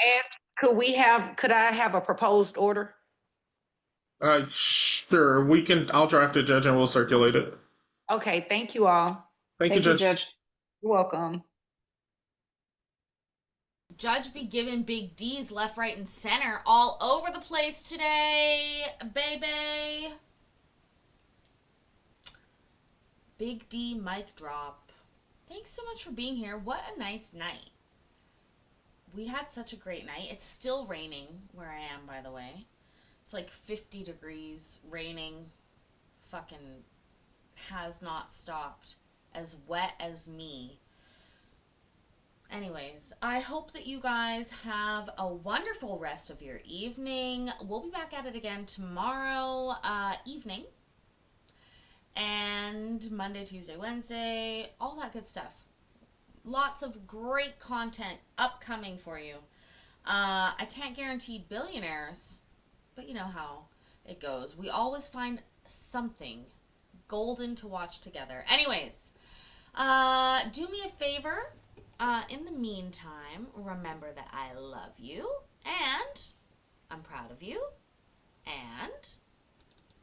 Could I have a proposed order? Sure. I'll draft it, Judge, and we'll circulate it. Okay, thank you all. Thank you, Judge. You're welcome. Judge be giving big D's left, right, and center all over the place today, baby. Big D mic drop. Thanks so much for being here. What a nice night. We had such a great night. It's still raining where I am, by the way. It's like 50 degrees, raining, fucking has not stopped. As wet as me. Anyways, I hope that you guys have a wonderful rest of your evening. We'll be back at it again tomorrow evening. And Monday, Tuesday, Wednesday, all that good stuff. Lots of great content upcoming for you. I can't guarantee billionaires, but you know how it goes. We always find something golden to watch together. Anyways, do me a favor. In the meantime, remember that I love you and I'm proud of you, and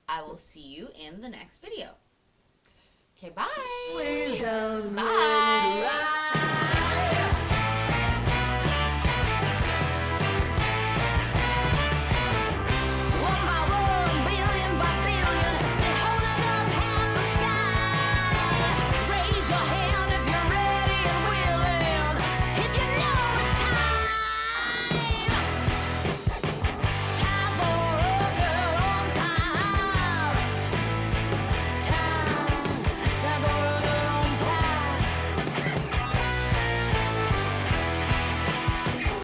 I will see you in the next video. Okay, bye. Bye.